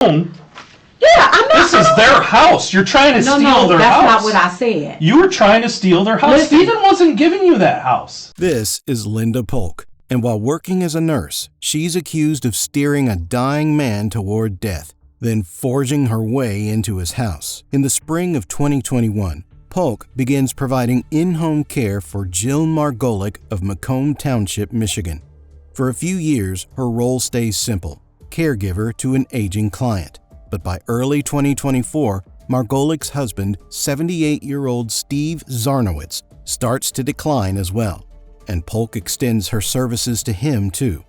own. Yeah, I'm not. This is their house. You're trying to steal their house. No, that's not what I said. You were trying to steal their house. Listen. Steven wasn't giving you that house. This is Linda Polk, and while working as a nurse, she's accused of steering a dying man toward death, then forging her way into his house. In the spring of 2021, Polk begins providing in-home care for Jill Margolick of Macomb Township, Michigan. For a few years, her role stays simple, caregiver to an aging client. But by early 2024, Margolick's husband, 78-year-old Steve Zarnowitz, starts to decline as well, and Polk extends her services to him too.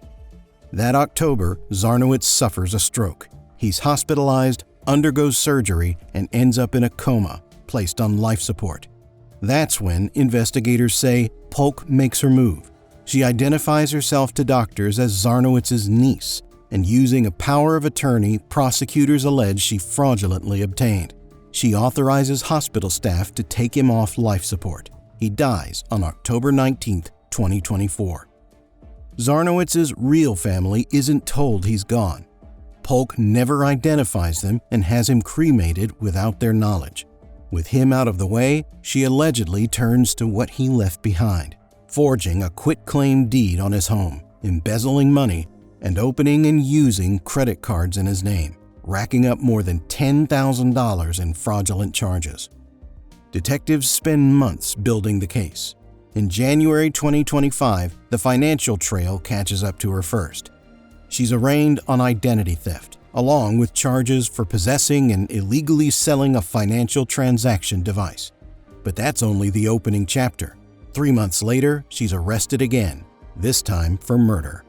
That October, Zarnowitz suffers a stroke. He's hospitalized, undergoes surgery, and ends up in a coma, placed on life support. That's when investigators say Polk makes her move. She identifies herself to doctors as Zarnowitz's niece, and using a power of attorney, prosecutors allege she fraudulently obtained. She authorizes hospital staff to take him off life support. He dies on October 19, 2024. Zarnowitz's real family isn't told he's gone. Polk never identifies them and has him cremated without their knowledge. With him out of the way, she allegedly turns to what he left behind, forging a quitclaim deed on his home, embezzling money, and opening and using credit cards in his name, racking up more than $10,000 in fraudulent charges. Detectives spend months building the case. In January 2025, the financial trail catches up to her first. She's arraigned on identity theft, along with charges for possessing and illegally selling a financial transaction device. But that's only the opening chapter. 3 months later, she's arrested again, this time for murder.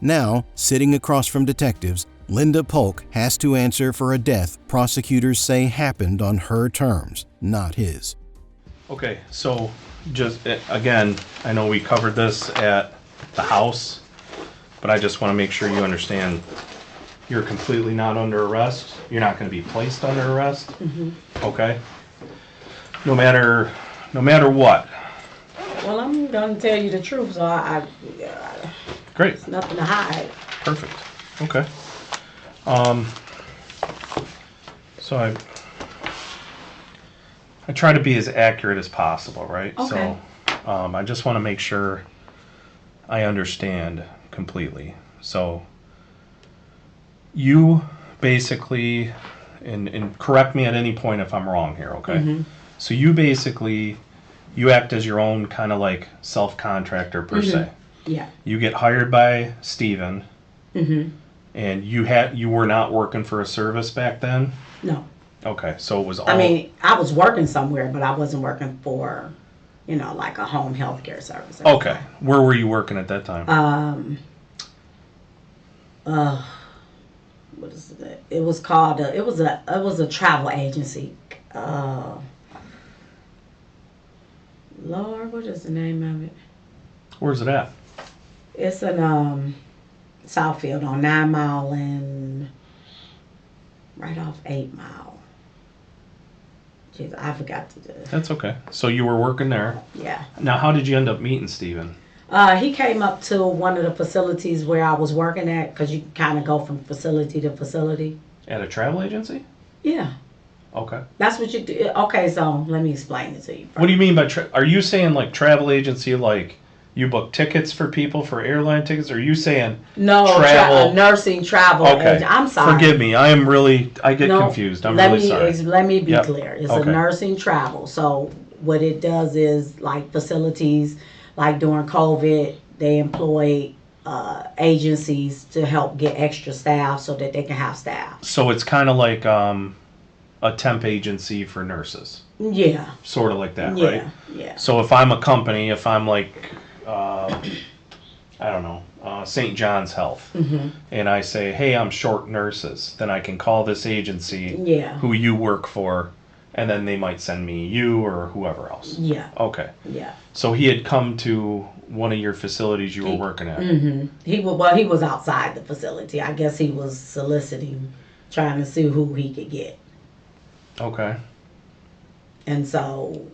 Now, sitting across from detectives, Linda Polk has to answer for a death prosecutors say happened on her terms, not his. Okay, so just again, I know we covered this at the house, but I just want to make sure you understand you're completely not under arrest. You're not going to be placed under arrest. Mm-hmm. Okay? No matter what. Well, I'm going to tell you the truth, so Great. There's nothing to hide. Perfect. Okay. So I try to be as accurate as possible, right? Okay. So I just want to make sure I understand completely. So you basically, and correct me at any point if I'm wrong here, okay? Mm-hmm. So you act as your own kind of like self-contractor per se. Yeah. You get hired by Steven, Mm-hmm. and you were not working for a service back then? No. Okay, so it was all... I mean, I was working somewhere, but I wasn't working for, like a home health care service. Okay. Where were you working at that time? What is it? It was called, it was a travel agency. Lord, what is the name of it? Where's it at? It's in Southfield on 9 Mile and right off 8 Mile. Jeez, I forgot to do it. That's okay. So you were working there. Yeah. Now, how did you end up meeting Steven? He came up to one of the facilities where I was working at, because you kind of go from facility to facility. At a travel agency? Yeah. Okay. That's what you do. Okay, so let me explain it to you. What do you mean by are you saying like travel agency, like you book tickets for people for airline tickets? Or are you saying travel? Nursing travel Okay. agent. I'm sorry. Forgive me. I get confused. I'm really sorry. Let me be clear. It's Okay. a nursing travel. So what it does is, like facilities, like during COVID, they employ agencies to help get extra staff so that they can have staff. So it's kind of like a temp agency for nurses. Yeah. Sort of like that, Yeah. right? Yeah. So if I'm a company, if I'm like, I don't know, St. John's Health, Mm-hmm. and I say, hey, I'm short nurses, then I can call this agency Yeah. who you work for, and then they might send me you or whoever else. Yeah. Okay. Yeah. So he had come to one of your facilities you were working at. Mm-hmm. He was outside the facility. I guess he was soliciting, trying to see who he could get. Okay. And so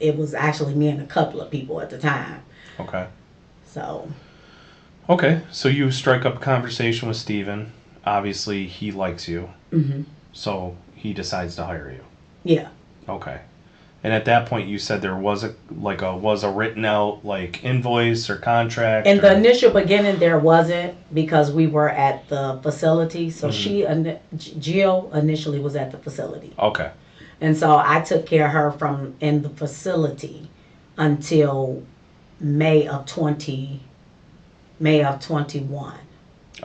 it was actually me and a couple of people at the time. Okay. So. Okay, so you strike up a conversation with Steven. obviously he likes you, Mm-hmm. so he decides to hire you. Yeah. Okay. And at that point, you said there was a written out like invoice or contract. In or... the initial beginning, there wasn't because we were at the facility. So Jill initially was at the facility. Okay. And so I took care of her from in the facility until May of 21.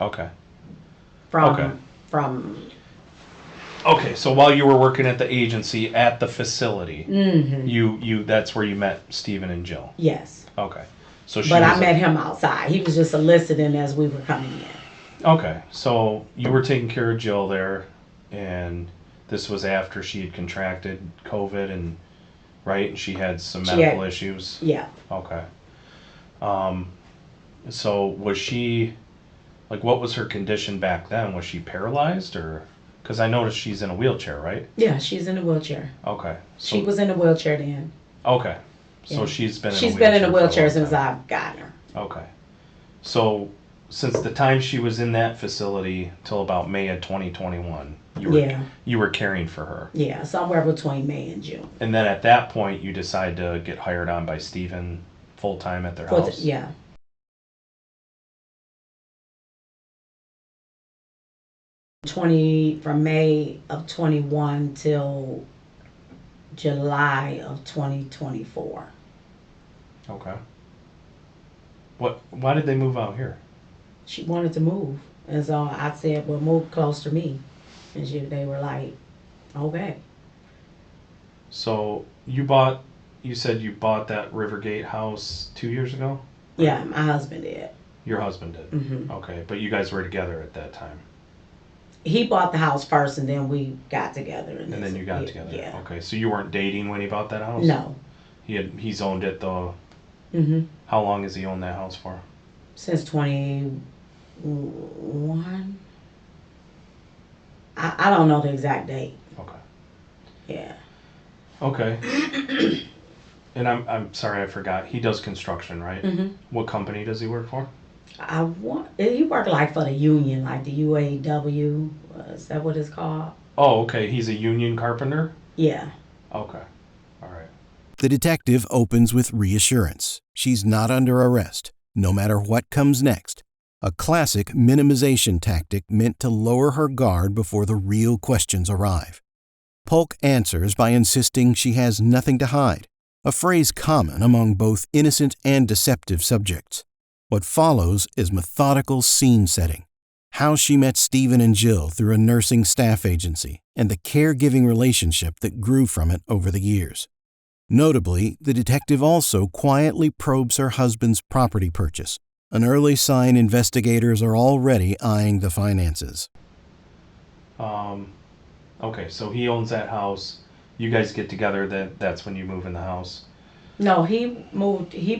Okay. From Okay, so while you were working at the agency at the facility, you that's where you met Steven and Jill. Yes. Okay. So But I met him outside. He was just soliciting as we were coming in. Okay. So you were taking care of Jill there, and this was after she had contracted COVID and right, and she had some medical issues. Yeah. Okay. So was she like what was her condition back then? Was she paralyzed or because I noticed she's in a wheelchair, right? Yeah, she's in a wheelchair. Okay. So, She was in a wheelchair then. Okay. So Yeah. she's been in a wheelchair since I've gotten her. Okay. So since the time she was in that facility till about May of 2021, you were caring for her. Yeah, somewhere between May and June. And then at that point you decide to get hired on by Steven full time at their house. Yeah. From May of 21 till July of 2024. Okay. Why did they move out here? She wanted to move, and so I said, "Well, move close to me," and they were like, "Okay." So you said you bought that Rivergate house 2 years ago? Yeah, my husband did. Your husband did. Mm-hmm. Okay, but you guys were together at that time. He bought the house first, and then we got together. And then you got together. Yeah. Okay, so you weren't dating when he bought that house? No. He's owned it though. Mm-hmm. How long has he owned that house for? Since 21. I don't know the exact date. Okay. Yeah. Okay. And I'm sorry, I forgot. He does construction, right? Mm-hmm. What company does he work for? He worked like for the union, like the UAW. Is that what it's called? Oh, okay. He's a union carpenter? Yeah. Okay. All right. The detective opens with reassurance. She's not under arrest, no matter what comes next. A classic minimization tactic meant to lower her guard before the real questions arrive. Polk answers by insisting she has nothing to hide, a phrase common among both innocent and deceptive subjects. What follows is methodical scene setting, how she met Steven and Jill through a nursing staff agency, and the caregiving relationship that grew from it over the years. Notably, the detective also quietly probes her husband's property purchase, an early sign investigators are already eyeing the finances. Okay, so he owns that house. You guys get together, that's when you move in the house? No, he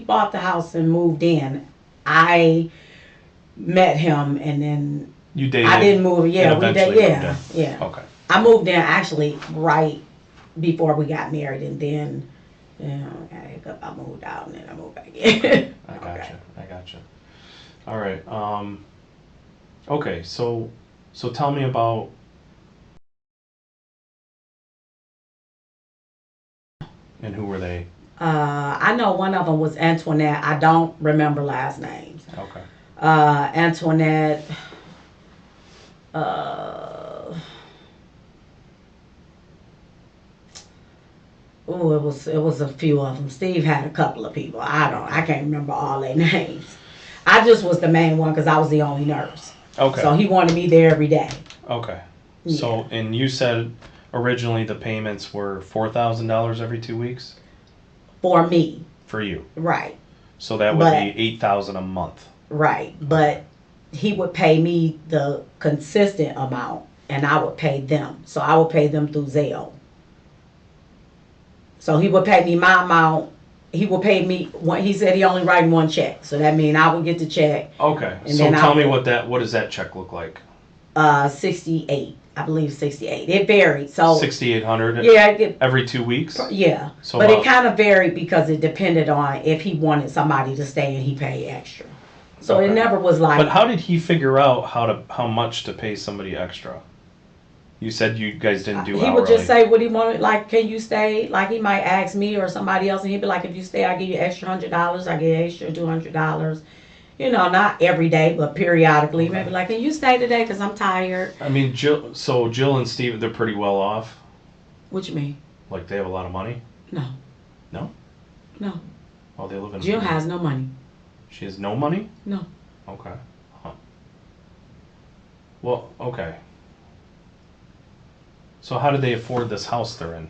bought the house and moved in. I met him and then You dated? I didn't move. Yeah, and we did. eventually Yeah, moved in. yeah. Okay. I moved in actually right before we got married, and then I moved out and then I moved back in. I gotcha. All right. Okay, so tell me about. And who were they? I know one of them was Antoinette. I don't remember last names. Okay. Antoinette. It was a few of them. Steve had a couple of people. I can't remember all their names. I just was the main one because I was the only nurse. Okay. So he wanted me there every day. Okay. Yeah. So, and you said originally the payments were $4,000 every 2 weeks? For me. For you. Right. So that would be $8,000 a month. Right. But he would pay me the consistent amount and I would pay them. So I would pay them through Zelle. So he would pay me my amount. He would pay me when he said he only writing one check. So that means I would get the check. Okay. And So then tell me what does that check look like? 68. I believe 68. It varied. So $6,800 yeah, every 2 weeks? Yeah. So but it kind of varied because it depended on if he wanted somebody to stay and he paid extra. So it Okay. never was like. But how did he figure out how much to pay somebody extra? You said you guys didn't do He hourly. would just say what he wanted, like, can you stay? Like, he might ask me or somebody else, and he'd be like, if you stay, I give you extra $100, I give you extra $200. You know, not every day, but periodically. Okay. Maybe like, can you stay today? Because I'm tired. I mean, Jill and Steve, they're pretty well off. What you mean? Like, they have a lot of money? No. No? No. Oh, they live in... Jill has no money. She has no money? No. Okay. Huh. Well, okay. So how did they afford this house they're in?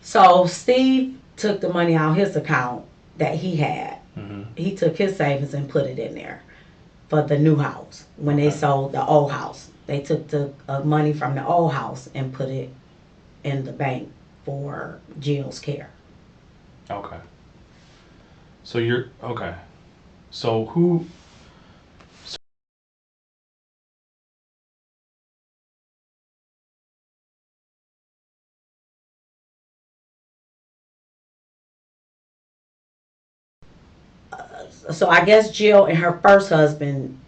So Steve took the money out of his account that he had. Mm-hmm. He took his savings and put it in there for the new house. When they sold the old house, they took the money from the old house and put it in the bank for Jill's care. Okay. So you're... Okay. So who... So I guess Jill and her first husband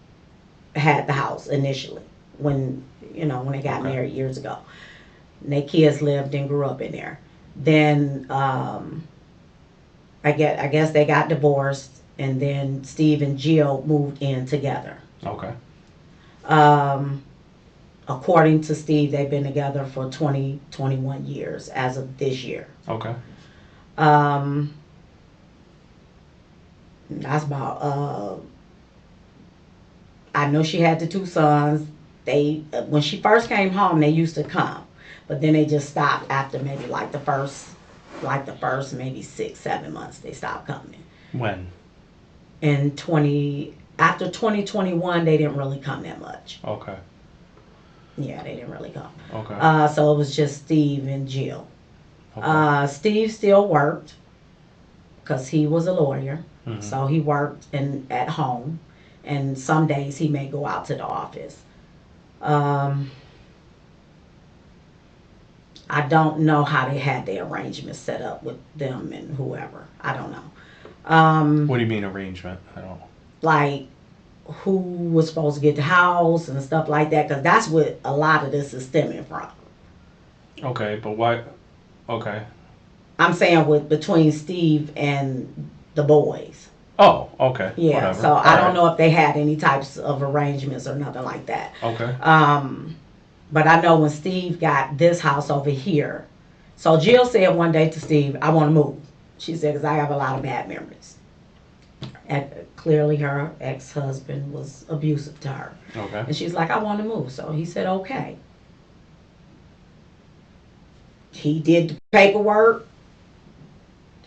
had the house initially when they got married years ago. And their kids lived and grew up in there. Then I guess they got divorced, and then Steve and Jill moved in together. Okay. According to Steve, they've been together for 21 years as of this year. Okay. That's about. I know she had the two sons. They when she first came home, they used to come, but then they just stopped after maybe the first maybe 6-7 months. They stopped coming. When? After 2021, they didn't really come that much. Okay. Yeah, they didn't really come. Okay. So it was just Steve and Jill. Okay. Steve still worked because he was a lawyer. Mm-hmm. So he worked at home, and some days he may go out to the office. I don't know how they had their arrangements set up with them and whoever. I don't know. What do you mean arrangement? I don't... Like who was supposed to get the house and stuff like that, because that's what a lot of this is stemming from. Okay, but why... Okay. I'm saying between Steve and the boys. Oh, okay. Yeah, Whatever. so I don't Alright. know if they had any types of arrangements or nothing like that. Okay. But I know when Steve got this house over here, so Jill said one day to Steve, I want to move. She said, because I have a lot of bad memories. And clearly her ex-husband was abusive to her. Okay. And she's like, I want to move. So he said, okay. He did the paperwork.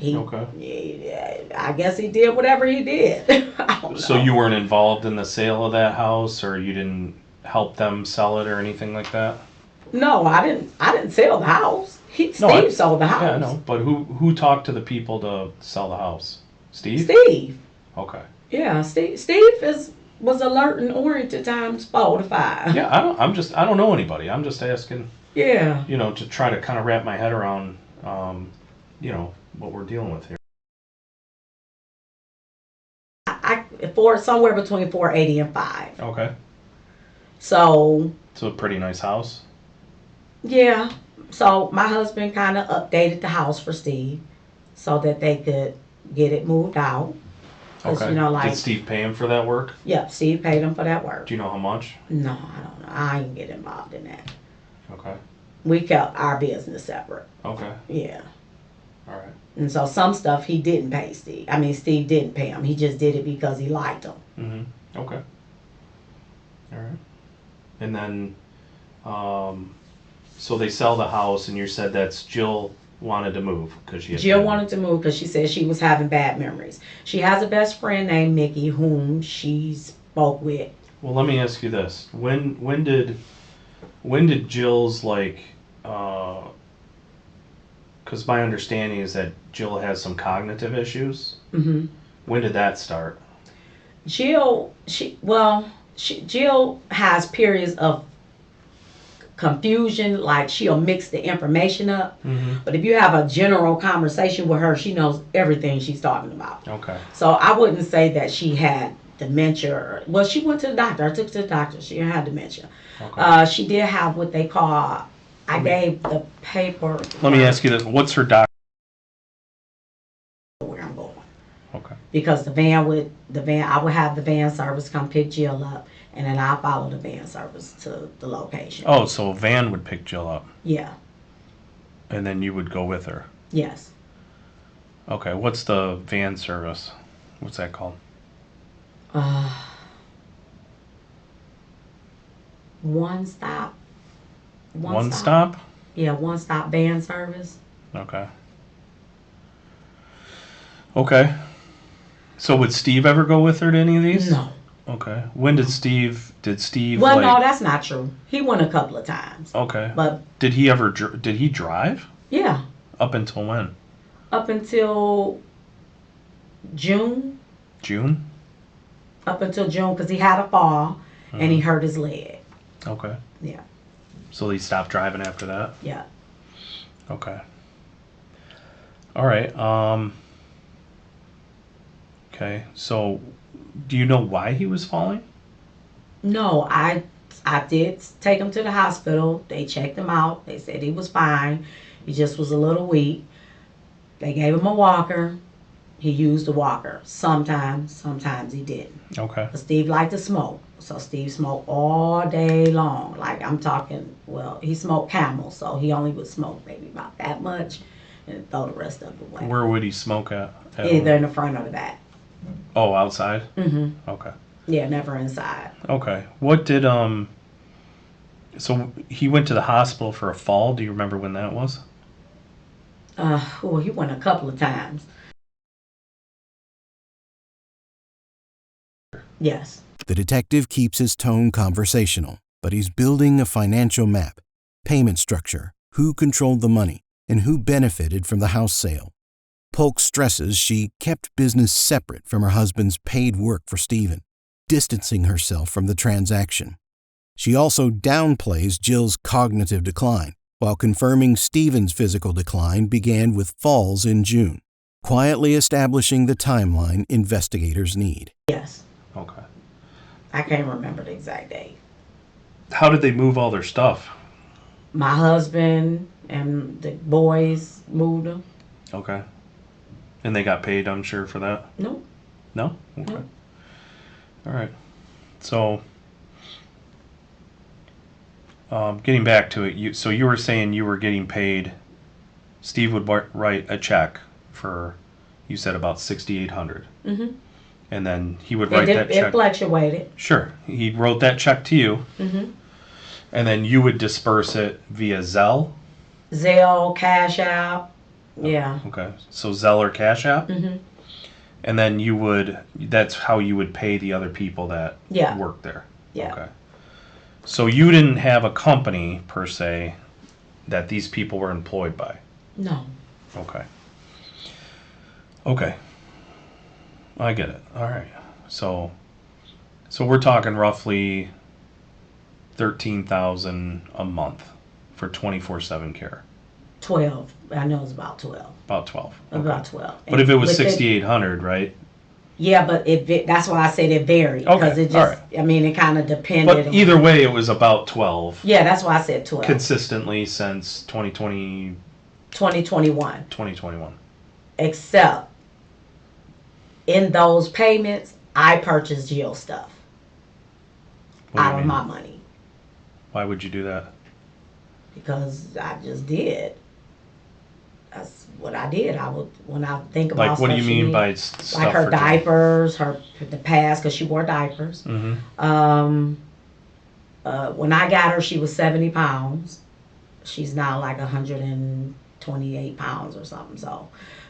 Okay. I guess he did whatever he did. I don't So know. you weren't involved in the sale of that house, or you didn't help them sell it or anything like that? No, I didn't sell the house. Steve sold the house. Yeah, I know. But who talked to the people to sell the house? Steve? Steve. Okay. Yeah, Steve was alert and oriented times 4 to 5. Yeah, I don't know anybody. I'm just asking, Yeah. to try to kind of wrap my head around, what we're dealing with here. For somewhere between 480 and 5. Okay. So It's a pretty nice house. yeah. So my husband kind of updated the house for Steve so that they could get it moved out. 'Cause, Okay. like, Did Steve pay him for that work? Yep, Steve paid him for that work. Do you know how much? No, I don't know. I ain't get involved in that. Okay. We kept our business separate. Okay. Yeah. All right. And so some stuff he didn't pay Steve. I mean, Steve didn't pay him. He just did it because he liked him. Mm-hmm. Okay. All right. And then, so they sell the house, and you said that's Jill wanted to move because she had Jill bad- wanted to move because she said she was having bad memories. She has a best friend named Nikki whom she spoke with. Well, let me ask you this: when did Jill's because my understanding is that Jill has some cognitive issues. Mm-hmm. When did that start? Jill has periods of confusion, like she'll mix the information up. But if you have a general conversation with her, she knows everything she's talking about. Okay. So I wouldn't say that she had dementia. Well, she went to the doctor. I took her to the doctor. She didn't have dementia. Okay. She did have what they call, I gave the paper. Let me ask you this. What's her doctor? Where I'm going. Okay. Because I would have the van service come pick Jill up, and then I follow the van service to the location. Oh, so a van would pick Jill up. Yeah. And then you would go with her. Yes. Okay. What's the van service? What's that called? One stop. One stop? Yeah, one stop van service. Okay. Okay. So would Steve ever go with her to any of these? No. Okay. When did Steve Well, no, that's not true. He went a couple of times. Okay. But did he drive? Yeah. Up until when? Up until June. June? Up until June, because he had a fall and he hurt his leg. Okay. Yeah. So he stopped driving after that? Yeah. Okay. All right. Okay. So do you know why he was falling? No, I did take him to the hospital. They checked him out. They said he was fine. He just was a little weak. They gave him a walker. He used the walker. Sometimes he didn't. Okay. But Steve liked to smoke. So Steve smoked all day long. Like I'm talking, well, he smoked Camel, so he only would smoke maybe about that much and throw the rest of it away. Where would he smoke at? Either in the front or the back. Oh, outside? Mm-hmm. Okay. Yeah, never inside. Okay. What did so he went to the hospital for a fall. Do you remember when that was? Well, he went a couple of times. Yes. The detective keeps his tone conversational, but he's building a financial map, payment structure, who controlled the money, and who benefited from the house sale. Polk stresses she kept business separate from her husband's paid work for Steven, distancing herself from the transaction. She also downplays Jill's cognitive decline, while confirming Steven's physical decline began with falls in June, quietly establishing the timeline investigators need. Yes. Okay. I can't remember the exact date. How did they move all their stuff? My husband and the boys moved them. Okay. And they got paid, I'm sure, for that? No. No? Okay. No. All right. So, getting back to it, you were saying you were getting paid. Steve would write a check for, you said about $6,800. Mm-hmm. And then he would write that check. It fluctuated. Sure. He wrote that check to you. Mm-hmm. And then you would disperse it via Zelle? Zelle, Cash App. Yeah. Okay. So Zelle or Cash App? Mm-hmm. And then that's how you would pay the other people that work there? Yeah. Okay. So you didn't have a company, per se, that these people were employed by? No. Okay. Okay. I get it. All right. So we're talking roughly $13,000 a month for 24/7 care. 12. I know it's about 12. About 12. Okay. About 12. But if it was 6,800, right? Yeah, but that's why I said it varied. Okay. Because it just, all right. I mean, it kind of depended. But either way, it was about 12. Yeah, that's why I said 12. Consistently since 2020. 2021. 2021. Except in those payments, I purchased Jill stuff out of my money. Why would you do that? Because I just did. That's what I did. When I think about like, what do you mean by stuff? Like her for diapers, the pads, because she wore diapers. Mm-hmm. When I got her, she was 70 pounds. She's now like 128 pounds or something.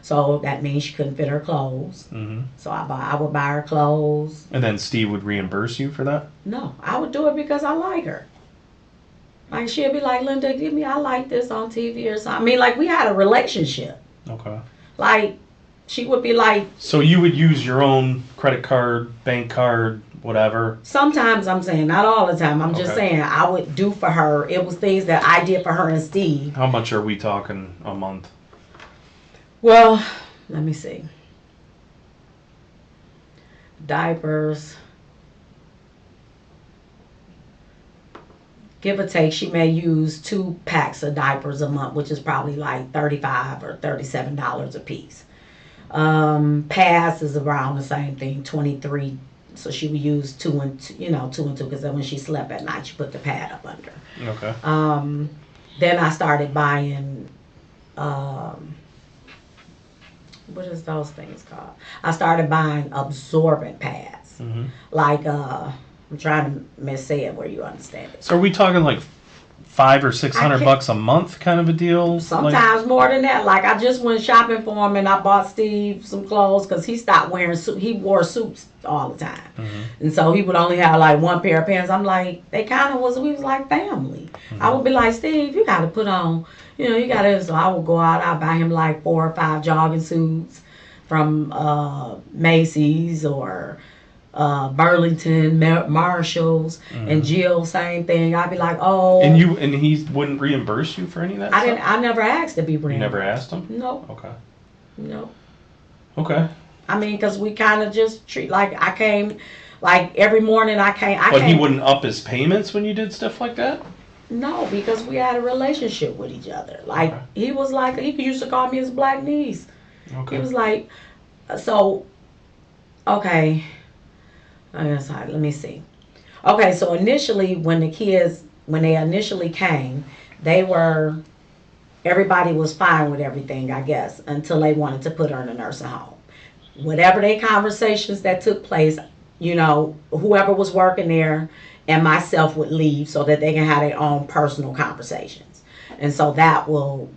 So that means she couldn't fit her clothes. Mm-hmm. So I would buy her clothes. And then Steve would reimburse you for that? No, I would do it because I like her. Like, she'd be like, Linda, I like this on TV or something. I mean, like, we had a relationship. Okay. Like, she would be like... So you would use your own credit card, bank card, whatever. Sometimes I'm saying, not all the time. I'm just Okay. saying I would do for her. It was things that I did for her and Steve. How much are we talking a month? Well, let me see. Diapers. Give or take, she may use 2 packs of diapers a month, which is probably like $35 or $37 a piece. Pads is around the same thing, 23. So she would use 2 and 2, 2 and 2, because then when she slept at night, she put the pad up under. Okay. Then I started buying, what is those things called? I started buying absorbent pads. Mm-hmm. Like, I'm trying to say it where you understand it. So are we talking like $500 or $600 can't- bucks a month kind of a deal? Sometimes more than that. Like, I just went shopping for him and I bought Steve some clothes because he stopped wearing suits. He wore suits all the time. Mm-hmm. And so he would only have like 1 pair of pants. I'm like, we was like family. Mm-hmm. I would be like, Steve, you got to put on, you got to, so I would go out, I'd buy him like 4 or 5 jogging suits from Macy's or Burlington, Marshalls, and Jill, same thing. I'd be like, oh. And he wouldn't reimburse you for any of that stuff? I never asked to be reimbursed. You never asked him? No. Okay. No. Okay. I mean, because we kind of just treat, like, I came, like, every morning I came. But he wouldn't up his payments when you did stuff like that? No, because we had a relationship with each other. Like, Okay. he was like, he used to call me his black niece. Okay. He was like, so, okay. Let me see. Okay, so initially, when they initially came, everybody was fine with everything, I guess, until they wanted to put her in a nursing home. Whatever they conversations that took place, whoever was working there and myself would leave so that they can have their own personal conversations. And so that would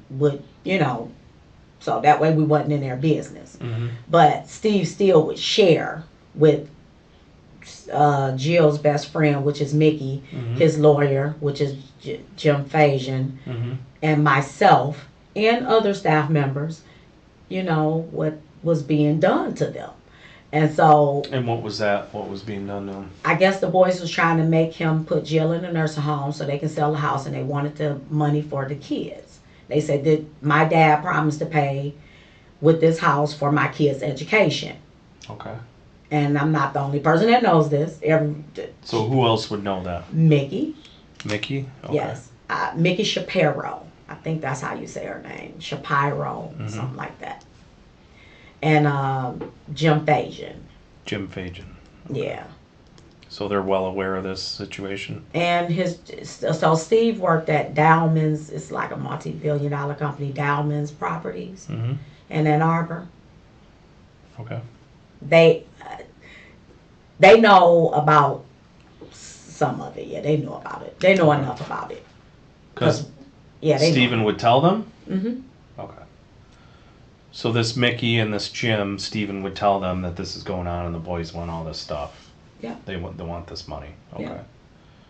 so that way we wasn't in their business. Mm-hmm. But Steve still would share with Jill's best friend, which is Mickey, Mm-hmm. his lawyer, which is Jim Fajan, Mm-hmm. and myself and other staff members, what was being done to them. And so, And what was that? What was being done to him? I guess the boys was trying to make him put Jill in a nursing home so they can sell the house, and they wanted the money for the kids. They said that my dad promised to pay with this house for my kids' education. Okay. And I'm not the only person that knows this. So who else would know that? Mickey. Mickey? Okay. Yes. Mickey Shapiro. I think that's how you say her name. Shapiro, Mm-hmm. something like that. And Jim Fajan. Jim Fajan. Yeah. So they're well aware of this situation? And so Steve worked at Dowman's. It's like a multi-billion-dollar company, Dowman's Properties Mm-hmm. in Ann Arbor. Okay. They know about some of it. Yeah, they know about it. They know enough about it. Because Yeah, they Steven would tell them? Mm-hmm. Okay. So this Mickey and this Jim, Steven would tell them that this is going on and the boys want all this stuff. Yeah. They want this money. Okay. Yeah.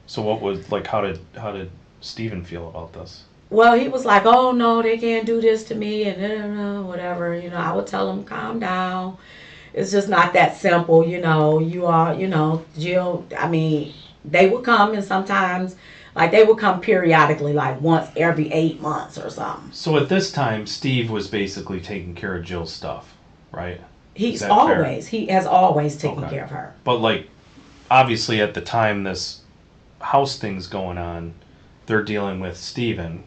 So what was, like, how did Steven feel about this? Well, he was like, oh, no, they can't do this to me, and whatever. I would tell him, calm down. It's just not that simple, You are, Jill, I mean, they would come, and sometimes, like, they would come periodically, like once every 8 months or something. So at this time, Steve was basically taking care of Jill's stuff, right? He has always taken Okay. care of her. But, like, obviously at the time this house thing's going on, they're dealing with Steven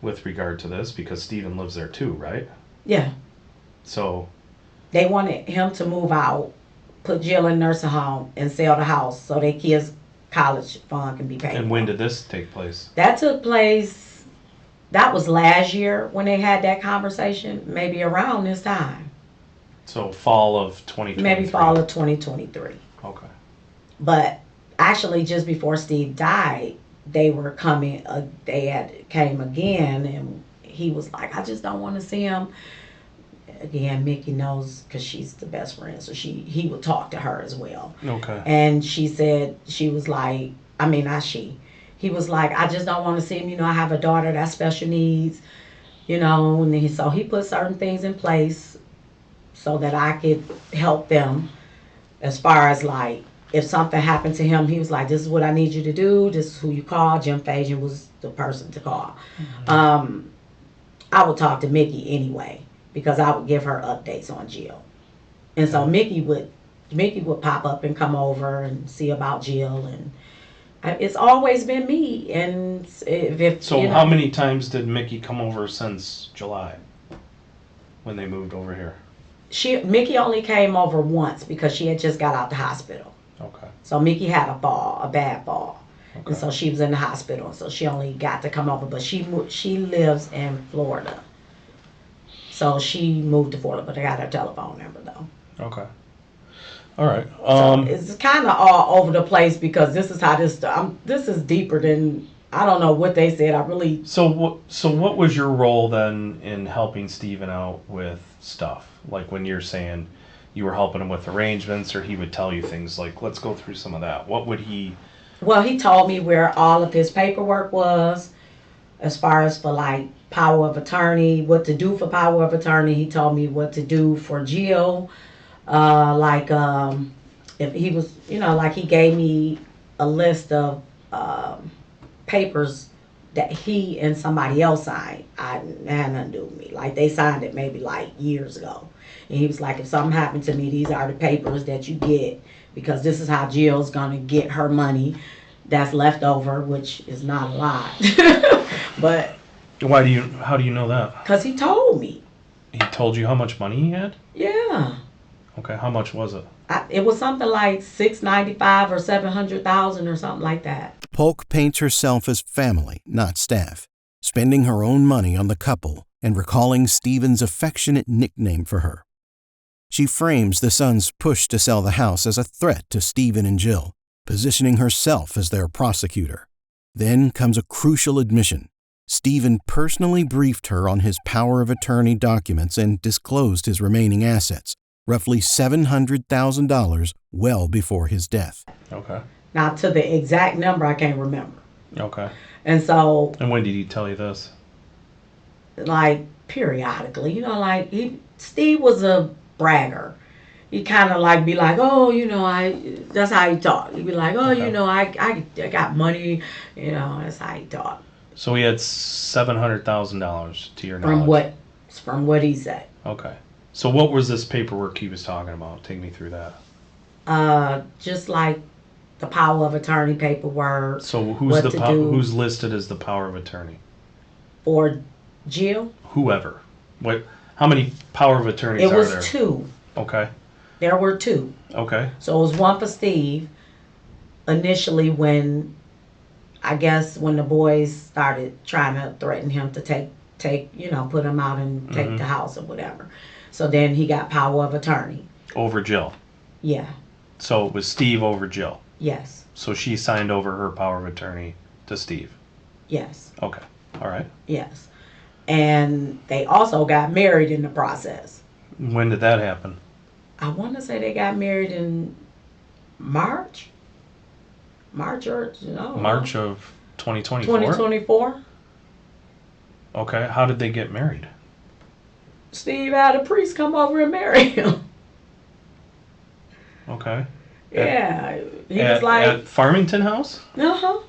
with regard to this because Steven lives there too, right? Yeah. So They wanted him to move out, put Jill in nursing home, and sell the house so their kids' college fund can be paid. and when did this take place? That took place, that was last year when they had that conversation, maybe around this time. So fall of 2023. Maybe fall of 2023. Okay. But actually, just before Steve died, they were coming, came again, and he was like, I just don't want to see him. Again, Mickey knows because she's the best friend, so he would talk to her as well. Okay. And she said, she was like, I mean, not she. He was like, I just don't want to see him. I have a daughter that's special needs, and so he put certain things in place so that I could help them as far as like if something happened to him, he was like, this is what I need you to do. This is who you call. Jim Fajan was the person to call. I would talk to Mickey anyway because I would give her updates on Jill. And so Mickey would pop up and come over and see about Jill, and it's always been me. And if So how many times did Mickey come over since July when they moved over here? Mickey only came over once because she had just got out the hospital. Okay. So Mickey had a bad fall. Okay. And so she was in the hospital, so she only got to come over. But she lives in Florida, so she moved to Florida. But I got her telephone number though. Okay. All right. So it's kind of all over the place because this is how this is deeper than I don't know what they said. I really. So what was your role then in helping Steven out with stuff? Like when you're saying you were helping him with arrangements, or he would tell you things like, let's go through some of that. What would he? Well, he told me where all of his paperwork was, as far as for like power of attorney, what to do for power of attorney. He told me what to do for Jill. If he was, like he gave me a list of papers that he and somebody else signed. I had nothing to do with me. Like they signed it maybe like years ago. And he was like, if something happened to me, these are the papers that you get, because this is how Jill's gonna get her money that's left over, which is not a lot. But how do you know that? because he told me. He told you how much money he had? Yeah. Okay, how much was it? It was something like $695 or $700,000 or something like that. Polk paints herself as family, not staff, spending her own money on the couple and recalling Steven's affectionate nickname for her. She frames the son's push to sell the house as a threat to Steven and Jill, positioning herself as their prosecutor. Then comes a crucial admission. Steven personally briefed her on his power of attorney documents and disclosed his remaining assets, roughly $700,000, well before his death. Okay. Now, to the exact number, I can't remember. Okay. And so, And when did he tell you this? like, periodically, Steve was a bragger. He kind of like be like, oh, that's how he talked. He'd be like, oh, Okay. I got money, that's how he talked. So he had $700,000 to your knowledge. From what he said. Okay. So what was this paperwork he was talking about? Take me through that. Just like the power of attorney paperwork. So who's listed as the power of attorney? For Jill? Whoever. How many power of attorneys are there? It was two. Okay. There were two. Okay. So it was one for Steve initially when the boys started trying to threaten him to take put him out and take the house or whatever. So then he got power of attorney. Over Jill. Yeah. So it was Steve over Jill. Yes. So she signed over her power of attorney to Steve. Yes. Okay. All right. Yes. And they also got married in the process. When did that happen? I want to say they got married in March. March of 2024? 2024. Okay. How did they get married? Steve had a priest come over and marry him. Okay. Yeah. He was like... At Farmington House? Uh-huh.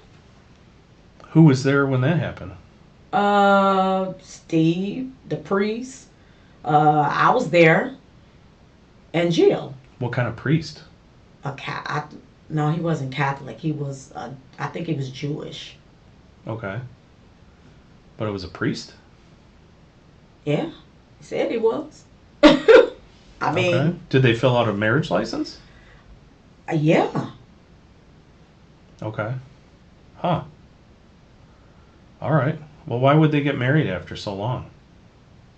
Who was there when that happened? Steve, the priest. I was there. And Jill. What kind of priest? No, he wasn't Catholic. He was, I think he was Jewish. Okay. But it was a priest? Yeah. He said he was. I mean... Okay. Did they fill out a marriage license? Yeah. Okay. Huh. All right. Well, why would they get married after so long?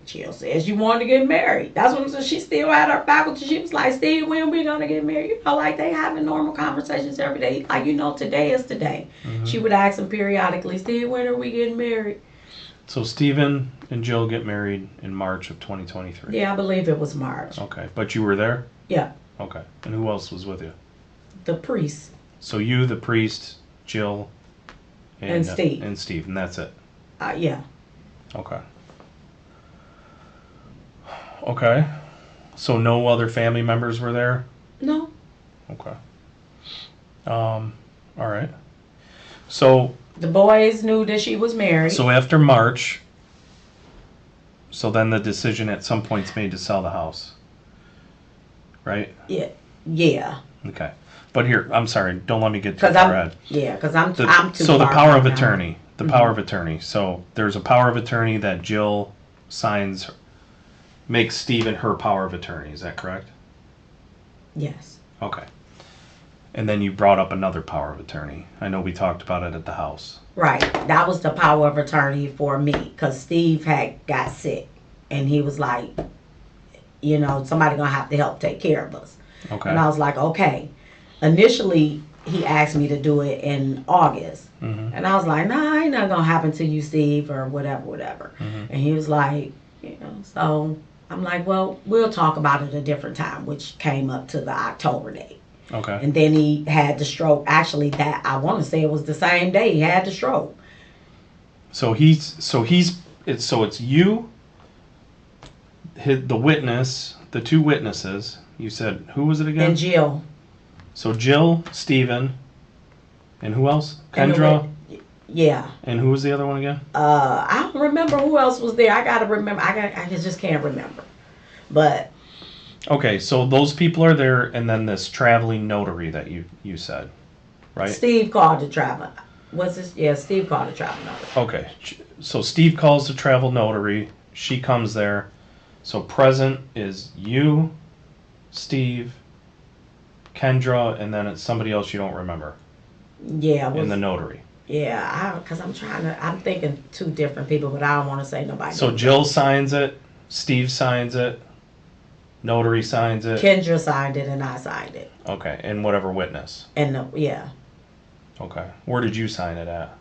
Jill says you wanted to get married. That's when she still had her faculty. She was like, Steve, when we gonna get married? Like they having normal conversations every day. Like, today is today. Mm-hmm. She would ask him periodically, Steve, when are we getting married? So Steven and Jill get married in March of 2023. Yeah, I believe it was March. Okay. But you were there? Yeah. Okay. And who else was with you? The priest. So you, the priest, Jill, and Steve. And Steve, and that's it? Yeah. Okay. Okay. So no other family members were there? No. Okay. All right. So The boys knew that she was married. so after March, so then the decision at some point's made to sell the house, right? Yeah. Okay. But here, I'm sorry, don't let me get too Because far ahead. I'm too So the far power of gone now. attorney, the power of attorney. So there's a power of attorney that Jill signs, makes Steven her power of attorney. Is that correct? Yes. Okay. And then you brought up another power of attorney. I know we talked about it at the house. Right. That was the power of attorney for me because Steve had got sick. And he was like, you know, somebody going to have to help take care of us. Okay. And I was like, okay. Initially, he asked me to do it in August. Mm-hmm. And I was like, nah, ain't nothing going to happen to you, Steve, or whatever. Mm-hmm. And he was like, you know, so I'm like, well, we'll talk about it a different time, which came up to the October date. Okay. And then he had the stroke. Actually, that I want to say it was the same day he had the stroke. So it's you, the witness, the two witnesses. You said, who was it again? And Jill. So Jill, Steven, and who else? And Kendra. Yeah. And who was the other one again? I don't remember who else was there. I gotta remember. I just can't remember. But Okay, so those people are there, and then this traveling notary that you said, right? Steve called the travel. What's this? Yeah, Steve called the travel notary. Okay, so Steve calls the travel notary. She comes there. So present is you, Steve, Kendra, and then it's somebody else you don't remember Yeah. in the notary. Yeah, because I'm thinking two different people, but I don't want to say nobody. So Jill signs it, Steve signs it, notary signs it. Kendra signed it and I signed it. Okay, and whatever witness. And yeah. Okay, where did you sign it at?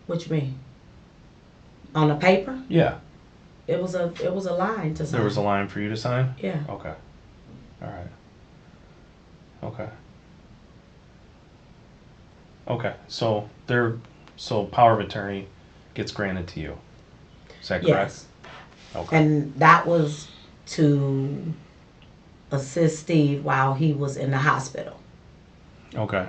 What you mean? On the paper? Yeah, It was a line to sign. there was a line for you to sign? Yeah. Okay, all right. Okay. Okay, so power of attorney gets granted to you. Is that correct? Yes. Okay. And that was to assist Steve while he was in the hospital. Okay.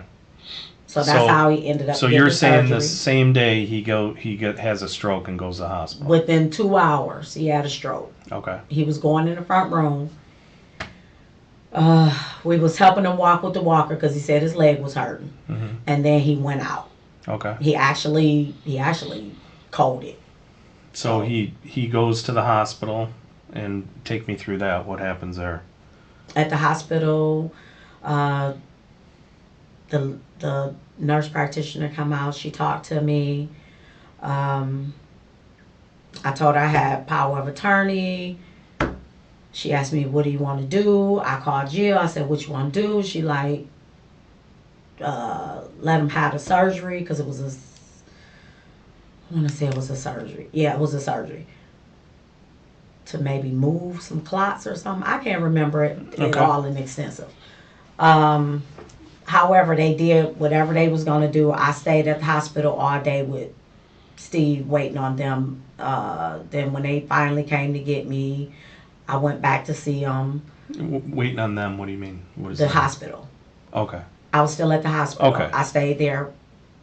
So that's how he ended up. So getting you're the saying surgery. the same day he has a stroke and goes to the hospital. Within 2 hours, he had a stroke. Okay. He was going in the front room. We was helping him walk with the walker because he said his leg was hurting, and then he went out. Okay. He actually coded. So he goes to the hospital, and take me through that. What happens there? At the hospital, the nurse practitioner come out. She talked to me. I told her I had power of attorney. She asked me, what do you want to do? I called Jill. I said, what you want to do? She like, let him have the surgery because it was I want to say it was a surgery. Yeah, it was a surgery. To maybe move some clots or something. I can't remember it all in extensive. However, they did whatever they was going to do. I stayed at the hospital all day with Steve waiting on them. Then when they finally came to get me, I went back to see them. Waiting on them. What do you mean? What is The that? hospital. Okay. I was still at the hospital. Okay. I stayed there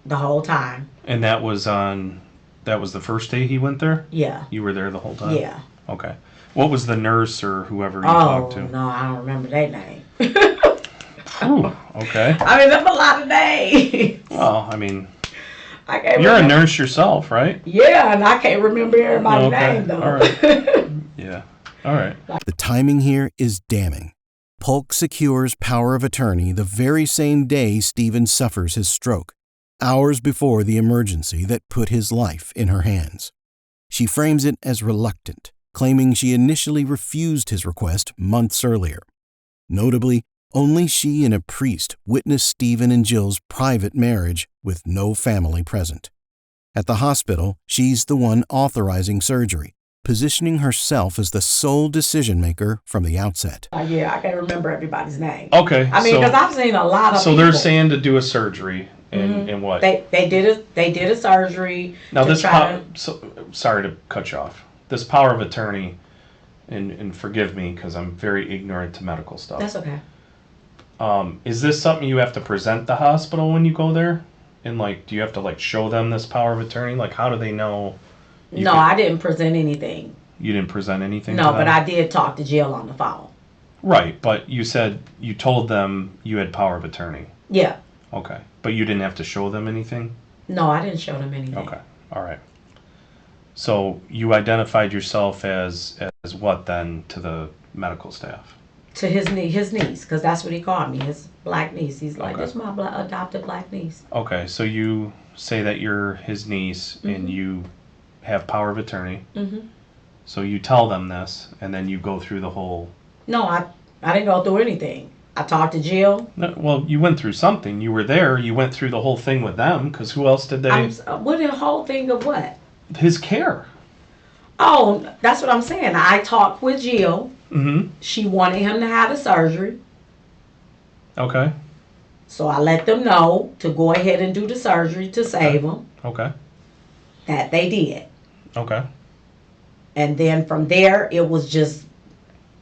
the whole time. And that was the first day he went there? Yeah. You were there the whole time? Yeah. Okay. What was the nurse or whoever you talked to? No, I don't remember their name. Ooh, okay. I mean, that's a lot of names. Well, I mean, I can't you're remember. a nurse yourself, right? Yeah, and I can't remember everybody's Okay. name, though. All right. Yeah. All right. The timing here is damning. Polk secures power of attorney the very same day Steven suffers his stroke, hours before the emergency that put his life in her hands. She frames it as reluctant, claiming she initially refused his request months earlier. Notably, only she and a priest witnessed Steven and Jill's private marriage with no family present. At the hospital, she's the one authorizing surgery, positioning herself as the sole decision-maker from the outset. Yeah, I can't remember everybody's name. Okay. I mean, because I've seen a lot of So people. they're saying to do a surgery and what? They did a surgery. Now to this try sorry to cut you off. This power of attorney, and forgive me because I'm very ignorant to medical stuff. That's okay. Is this something you have to present the hospital when you go there? And like, do you have to like show them this power of attorney? Like, how do they know? No, I didn't present anything. You didn't present anything to No, them? but I did talk to Jill on the phone. Right, but you said you told them you had power of attorney. Yeah. Okay, but you didn't have to show them anything? No, I didn't show them anything. Okay, all right. So you identified yourself as what then to the medical staff? To his niece, because that's what he called me, his black niece. He's like, Okay. this is my adopted black niece. Okay, so you say that you're his niece and you have power of attorney. Mm-hmm. So you tell them this, and then you go through the whole... No, I didn't go through anything. I talked to Jill. No, well, you went through something. You were there. You went through the whole thing with them, because who else did they... What the whole thing of what? His care. Oh, that's what I'm saying. I talked with Jill. Mm-hmm. She wanted him to have the surgery. Okay. So I let them know to go ahead and do the surgery to save him. Okay. That they did. Okay. And then from there, it was just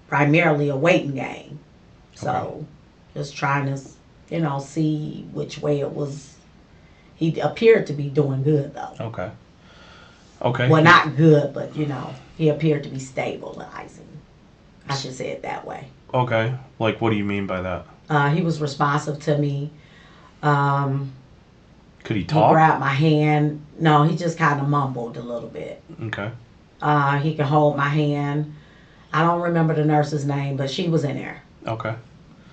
primarily a waiting game. So just trying to, see which way it was. He appeared to be doing good, though. Okay. Okay. Well, not good, but, he appeared to be stabilizing. I should say it that way. Okay. Like, what do you mean by that? He was responsive to me. Could he He talk? grabbed my hand. No, he just kind of mumbled a little bit. Okay. He could hold my hand. I don't remember the nurse's name, but she was in there. Okay.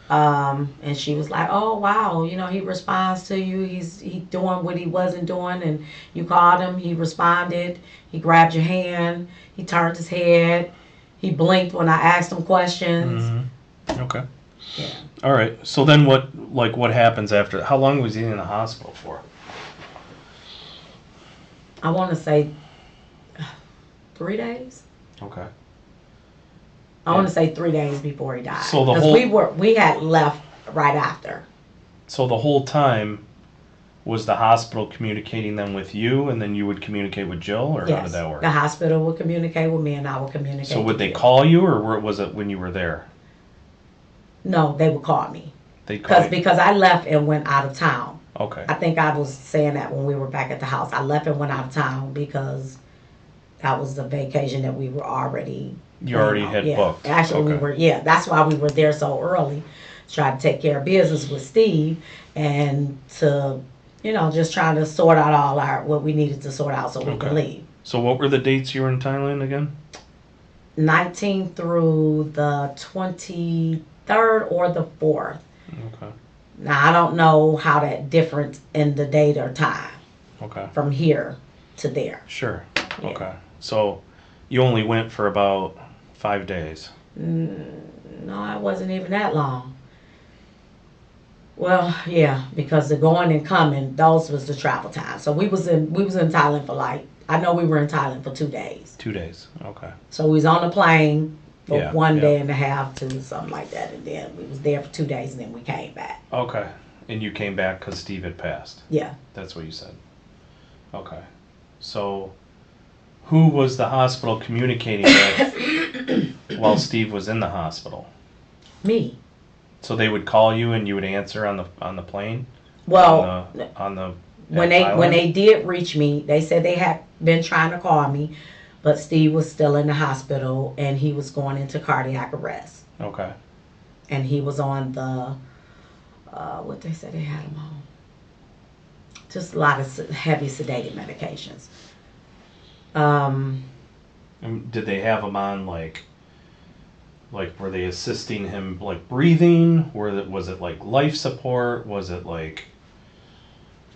And she was like, oh, wow, he responds to you. He's doing what he wasn't doing. And you called him. He responded. He grabbed your hand. He turned his head. He blinked when I asked him questions. Mm-hmm. Okay. Yeah. All right. So then what happens after? How long was he in the hospital for? I want to say 3 days. Okay. I want to say 3 days before he died. So the 'cause whole- we had left right after. So the whole time was the hospital communicating them with you, and then you would communicate with Jill, or how did that work? The hospital would communicate with me, and I would communicate. So would with they you. call you, or was it when you were there? No, they would call me. They call you. Because I left and went out of town. Okay. I think I was saying that when we were back at the house. I left and went out of town because that was the vacation that we were already. You already had booked. Actually, Okay. that's why we were there so early. Try to take care of business with Steve and to, just trying to sort out all what we needed to sort out so we could leave. So what were the dates you were in Thailand again? 19 through the 23rd or the 4th. Okay. Now, I don't know how that difference in the date or time Okay. from here to there. Sure. Yeah. Okay. So you only went for about 5 days. No, it wasn't even that long. Well, yeah, because the going and coming, those was the travel time. So we was in Thailand for I know we were in Thailand for 2 days. 2 days. Okay. So we was on a plane for Yeah, 1 yeah. day and a half to something like that, and then we was there for 2 days, and then we came back. Okay. And you came back because Steve had passed. Yeah. That's what you said. Okay. So who was the hospital communicating with while Steve was in the hospital? Me. So they would call you and you would answer on the plane? Well, on the when they did reach me, they said they had been trying to call me, but Steve was still in the hospital and he was going into cardiac arrest. Okay. And he was on the what they said they had him on. Just a lot of heavy sedated medications. And did they have him on like were they assisting him like breathing? Was it like life support? Was it like,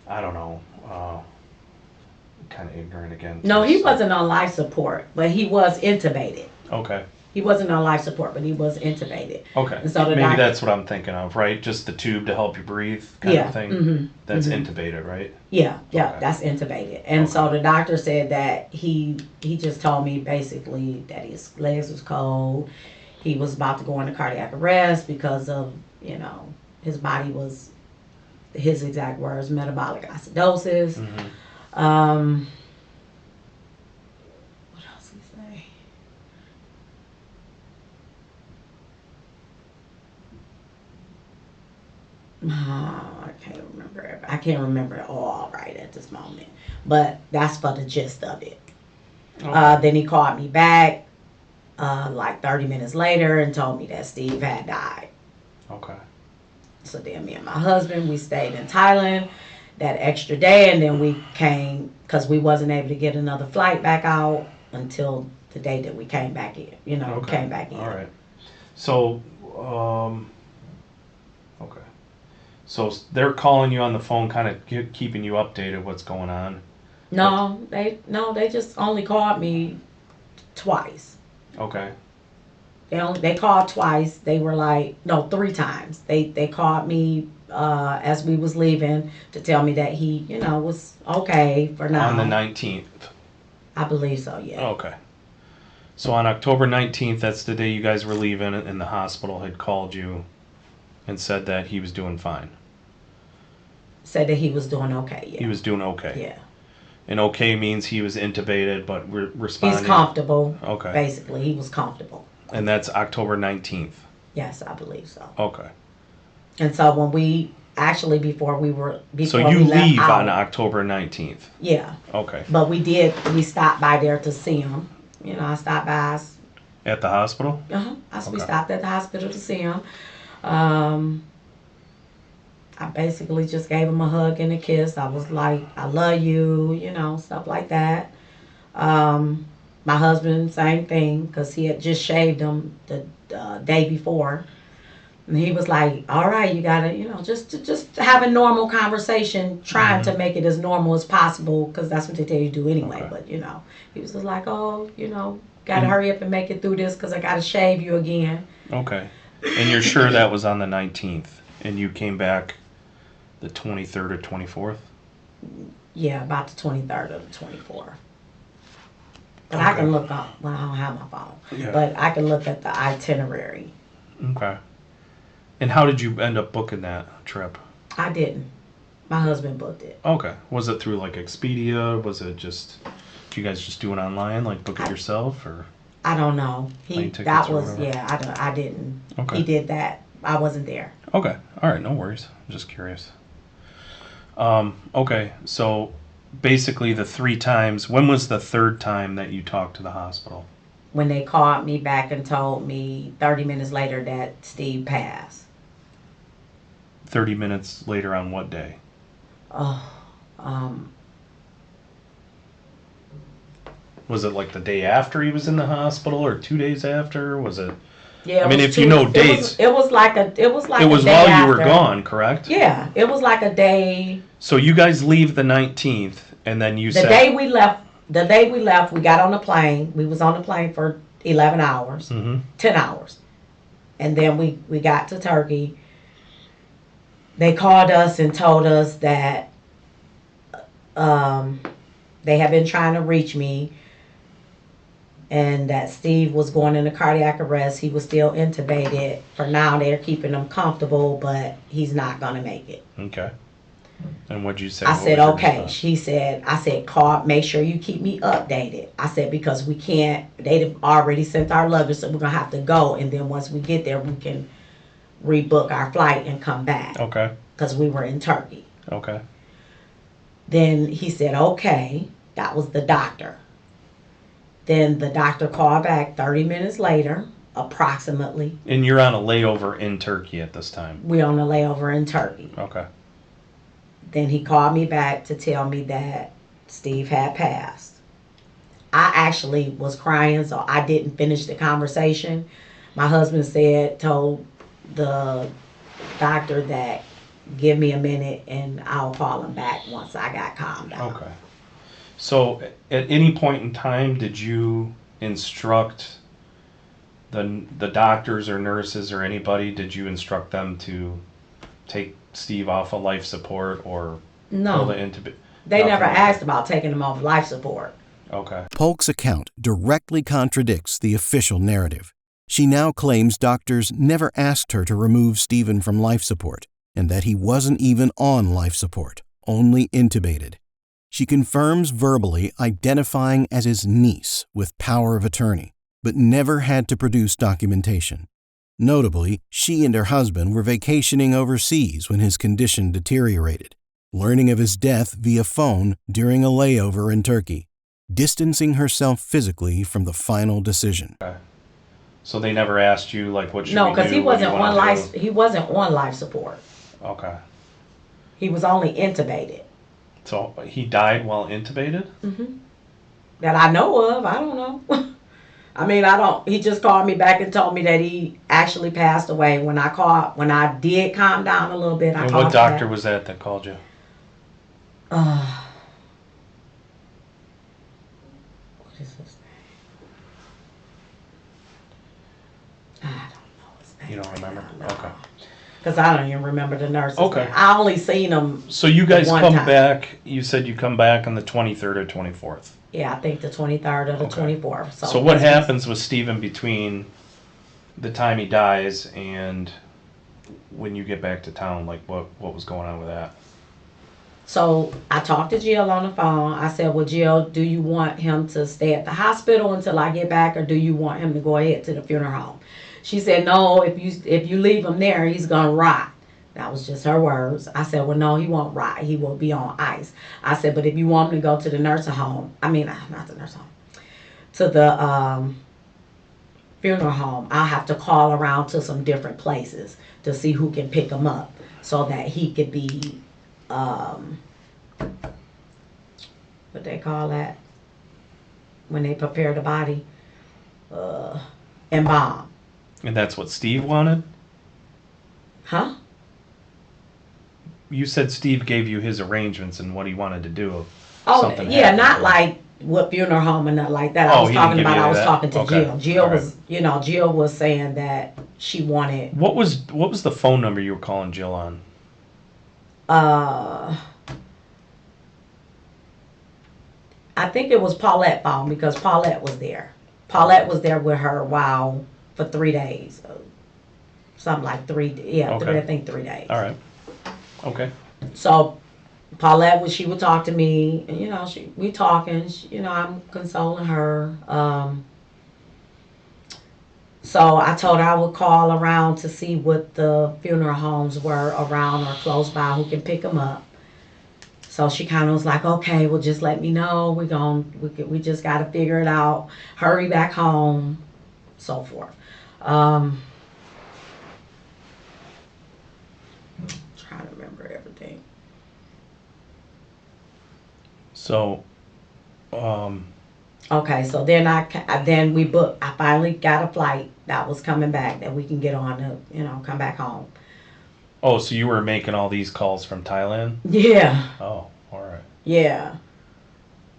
I don't know, kind of ignorant again. No, he wasn't on life support, but he was intubated. Okay. He wasn't on life support, but he was intubated. Okay. And so maybe that's what I'm thinking of, right? Just the tube to help you breathe kind of thing? Mm-hmm. That's intubated, right? Yeah, Okay. that's intubated. And so the doctor said that he just told me basically that his legs was cold. He was about to go into cardiac arrest because of, his body was, his exact words, metabolic acidosis. Mm-hmm. What else did he say? I can't remember it. I can't remember it all right at this moment. But that's for the gist of it. Okay. Then he called me back like 30 minutes later and told me that Steve had died. Okay. So then me and my husband, we stayed in Thailand that extra day, and then we came because we wasn't able to get another flight back out until the day that we came back in. Okay. Came back in. All right. So, okay. So they're calling you on the phone, kind of keeping you updated what's going on. No, they just only called me twice. Okay. They called twice. They were like, no, 3 times. They called me as we was leaving to tell me that he, was okay for now. On the 19th. I believe so, yeah. Okay. So on October 19th, that's the day you guys were leaving, and the hospital had called you and said that he was doing fine. Said that he was doing okay, yeah. He was doing okay. Yeah. And okay means he was intubated, but responding. He's comfortable. Okay. Basically, he was comfortable. And that's October 19th. Yes, I believe so. Okay. And so when we actually before So we leave left on out, October 19th. yeah. Okay. But we stopped by there to see him. I stopped by. At the hospital? We Okay. stopped at the hospital to see him. I basically just gave him a hug and a kiss. I was like, I love you, stuff like that. My husband, same thing, because he had just shaved him the day before. And he was like, all right, you got to, just have a normal conversation, trying to make it as normal as possible, because that's what they tell you to do anyway. Okay. But, he was just like, oh, got to hurry up and make it through this because I got to shave you again. Okay. And you're sure that was on the 19th? And you came back the 23rd or 24th? Yeah, about the 23rd or the 24th. But Okay. I can look up. Well, I don't have my phone. Yeah. But I can look at the itinerary. Okay. And how did you end up booking that trip? I didn't. My husband booked it. Okay. Was it through like Expedia? Was it just, did you guys just do it online, like book it yourself, or? I don't know. Plane tickets That or was whatever? I didn't. Okay. He did that. I wasn't there. Okay. All right. No worries. I'm just curious. Okay. So basically the 3 times, when was the 3rd time that you talked to the hospital? When they called me back and told me 30 minutes later that Steve passed. 30 minutes later on what day? Was it like the day after he was in the hospital or 2 days after? Was it? Yeah. I mean, if you know dates. It was like a day while you were after. gone, correct? Yeah. It was like a day. So you guys leave the 19th, and then you The said. day we left, we got on the plane. We was on the plane for 11 hours, 10 hours. And then we got to Turkey. They called us and told us that they had been trying to reach me and that Steve was going into cardiac arrest. He was still intubated. For now, they're keeping him comfortable, but he's not going to make it. Okay. And what'd you say? I What said, was your okay. response? I said, call, make sure you keep me updated. I said, because we can't, they've already sent our luggage, so we're going to have to go. And then once we get there, we can rebook our flight and come back. Okay. Because we were in Turkey. Okay. Then he said, okay. That was the doctor. Then the doctor called back 30 minutes later, approximately. And you're on a layover in Turkey at this time? We're on a layover in Turkey. Okay. Then he called me back to tell me that Steve had passed. I actually was crying, so I didn't finish the conversation. My husband told the doctor that give me a minute and I'll call him back once I got calmed down. Okay. So at any point in time, did you instruct the doctors or nurses or anybody, did you instruct them to take Steve off of life support or No, they never asked about taking him off life support. Okay. Polk's account directly contradicts the official narrative. She now claims doctors never asked her to remove Steven from life support and that he wasn't even on life support, only intubated. She confirms verbally identifying as his niece with power of attorney, but never had to produce documentation. Notably, she and her husband were vacationing overseas when his condition deteriorated, learning of his death via phone during a layover in Turkey, distancing herself physically from the final decision. Okay. So they never asked you, like, what should No, we because do? he What do you wasn't wanna on life. do? He wasn't on life support. Okay. He was only intubated. So he died while intubated? That I know of. I don't know. I mean, I don't. He just called me back and told me that he actually passed away. When I did calm down a little bit, I And called what doctor back. was that called you? What is his name? I don't know his name. You don't remember? Okay. Because I don't even remember the nurse's Okay. name. I only seen him. So you guys one come time. back, you said you come back on the 23rd or 24th. Yeah, I think the 23rd or the Okay. 24th. So what happens with Steven between the time he dies and when you get back to town? Like, what was going on with that? So I talked to Jill on the phone. I said, well, Jill, do you want him to stay at the hospital until I get back, or do you want him to go ahead to the funeral home? She said, no, if you leave him there, he's going to rot. That was just her words. I said, well, no, he won't rot. He will be on ice. I said, but if you want him to go to the nursing home, not the nursing home, to the funeral home, I'll have to call around to some different places to see who can pick him up so that he could be, what they call that when they prepare the body, embalm. And that's what Steve wanted? Huh? You said Steve gave you his arrangements and what he wanted to do. If Oh, something yeah, happened. not like what funeral home and nothing like that. Oh, I was he talking didn't give about, you I was that? talking to Okay. Jill. Jill All right. was, Jill was saying that she wanted, What was the phone number you were calling Jill on? I think it was Paulette phone because Paulette was there. Paulette was there with her for 3 days. Something like Okay. I think 3 days. All right. Okay. So Paulette she would talk to me, and we talking, I'm consoling her. So I told her I would call around to see what the funeral homes were around or close by who can pick them up. So she kind of was like, okay, well, just let me know. We just got to figure it out. Hurry back home, so forth. Trying to remember everything. So, Okay, so then then we booked. I finally got a flight that was coming back that we can get on to, come back home. oh, so you were making all these calls from Thailand? Yeah, Oh, all right. yeah.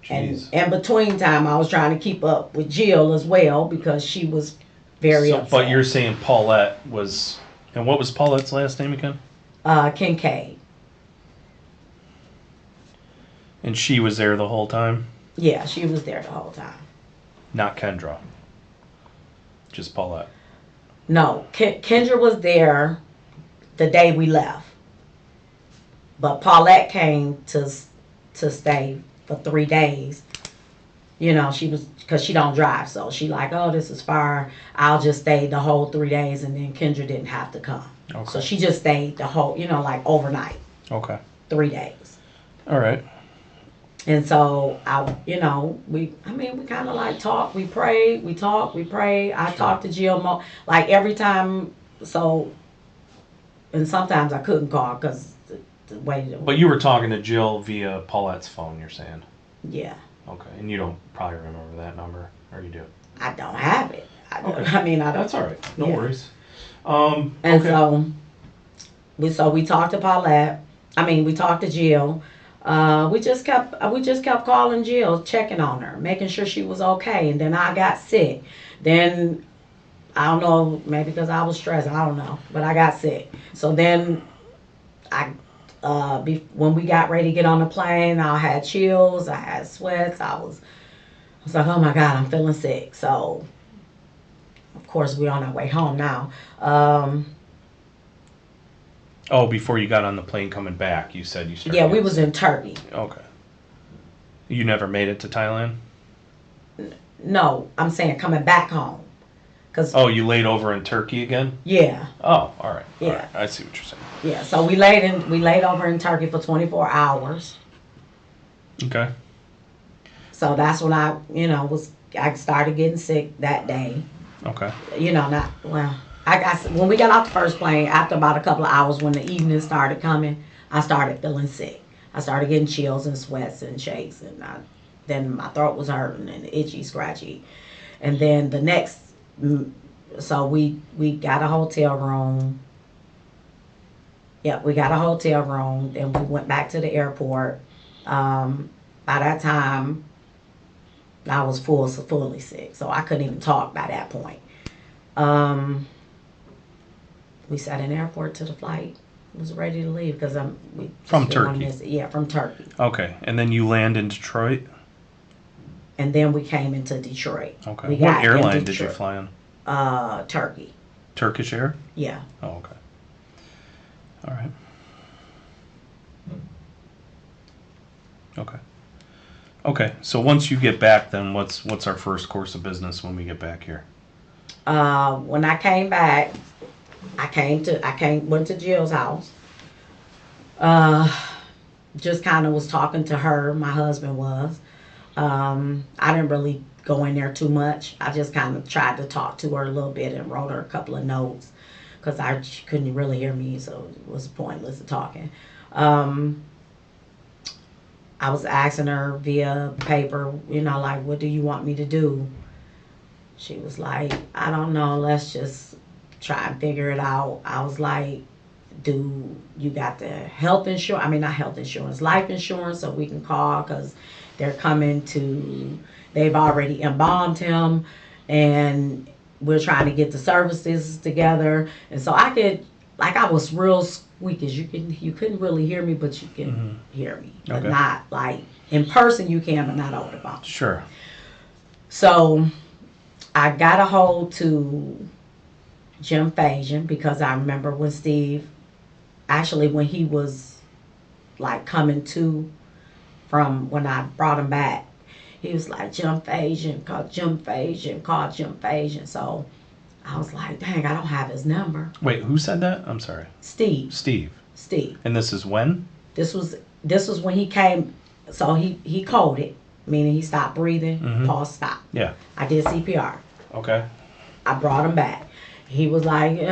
Jeez. And between time, I was trying to keep up with Jill as well because she was very upset. But you're saying Paulette was, and what was Paulette's last name again? Kincaid. And she was there the whole time? Yeah, she was there the whole time. Not Kendra. Just Paulette. No, Kendra was there the day we left. But Paulette came to stay for 3 days. She was, because she don't drive, so she like, oh, this is far. I'll just stay the whole 3 days, and then Kendra didn't have to come. Okay. So she just stayed the whole, like overnight, Okay. 3 days. All right. And so we kind of like talked, we prayed, we talked, we prayed. I talked to Jill like every time. So, and sometimes I couldn't call because the way. But you were talking to Jill via Paulette's phone, you're saying? Yeah. Okay. And you don't probably remember that number, or you do? I don't have it. I don't. Okay. I don't. That's all right. No Yeah. worries. And Okay. so we talked to Paulette. We talked to Jill. We just kept calling Jill, checking on her, making sure she was okay. And then I got sick. Then I don't know, maybe because I was stressed. I don't know, but I got sick. So then when we got ready to get on the plane, I had chills. I had sweats. I was like, oh my God, I'm feeling sick. So of course we're on our way home now. Oh, before you got on the plane coming back, you said you started. Yeah, we was in Turkey. Okay. You never made it to Thailand? No, I'm saying coming back home. Cause Oh, you laid over in Turkey again? yeah, Oh, all right. Yeah. All right. I see what you're saying. yeah. So we laid over in Turkey for 24 hours. Okay. So that's when I started getting sick that day. Okay. When we got off the first plane, after about a couple of hours, when the evening started coming, I started feeling sick. I started getting chills and sweats and shakes, and then my throat was hurting and itchy, scratchy. And then the next, so we got a hotel room. Yep, we got a hotel room. Then we went back to the airport. By that time, I was fully sick, so I couldn't even talk by that point. We sat in the airport till the flight was ready to leave because From Turkey. Yeah, from Turkey. Okay. And then you land in Detroit? And then we came into Detroit. Okay. What airline did you fly on? Turkey. Turkish Air? Yeah. Oh, okay. All right. Okay. Okay. So once you get back, then what's our first course of business when we get back here? When I came back, went to Jill's house. Just kind of was talking to her. My husband was. I didn't really go in there too much. I just kind of tried to talk to her a little bit and wrote her a couple of notes because she couldn't really hear me, so it was pointless of talking. I was asking her via paper, what do you want me to do? She was like, I don't know, let's just try and figure it out. I was like, do you got the health insurance? I mean, not health insurance, life insurance, so we can call because they've already embalmed him and we're trying to get the services together. And so I was real squeakish. You couldn't really hear me, but you can hear me. But Okay. not like in person you can, but not over the phone. Sure. So I got a hold to Jim Fajan because I remember when when he was like coming to from when I brought him back, he was like, Jim Fajan, call Jim Fajan. So I was like, dang, I don't have his number. Wait, who said that? I'm sorry. Steve. Steve. And this is when? This was when he came. So he coded, meaning he stopped breathing, pause, stop. Yeah. I did CPR. Okay. I brought him back. He was like, he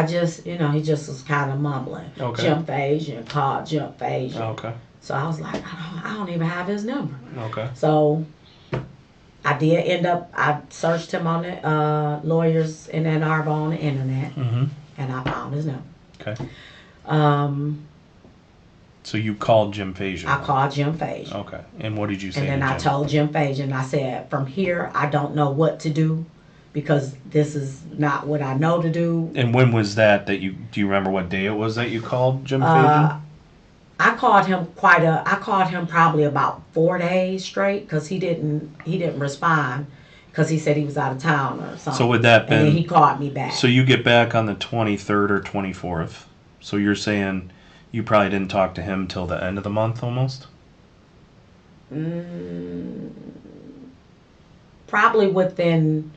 just was kind of mumbling. Okay. Jim Fajan, call Jim Fajan. Okay. So I was like, I don't even have his number. Okay. So I did end up, I searched him on the lawyers in Ann Arbor on the internet, and I found his number. Okay. So you called Jim Fajan? I called Jim Fajan. Okay. And what did you say? And then I told Jim Fajan, I said, from here, I don't know what to do because this is not what I know to do. And when was that do you remember what day it was that you called Jim Fajan? I called him probably about 4 days straight because he didn't respond because he said he was out of town or something. So would that been? And then he called me back. So you get back on the 23rd or 24th. So you're saying you probably didn't talk to him till the end of the month almost? Probably within.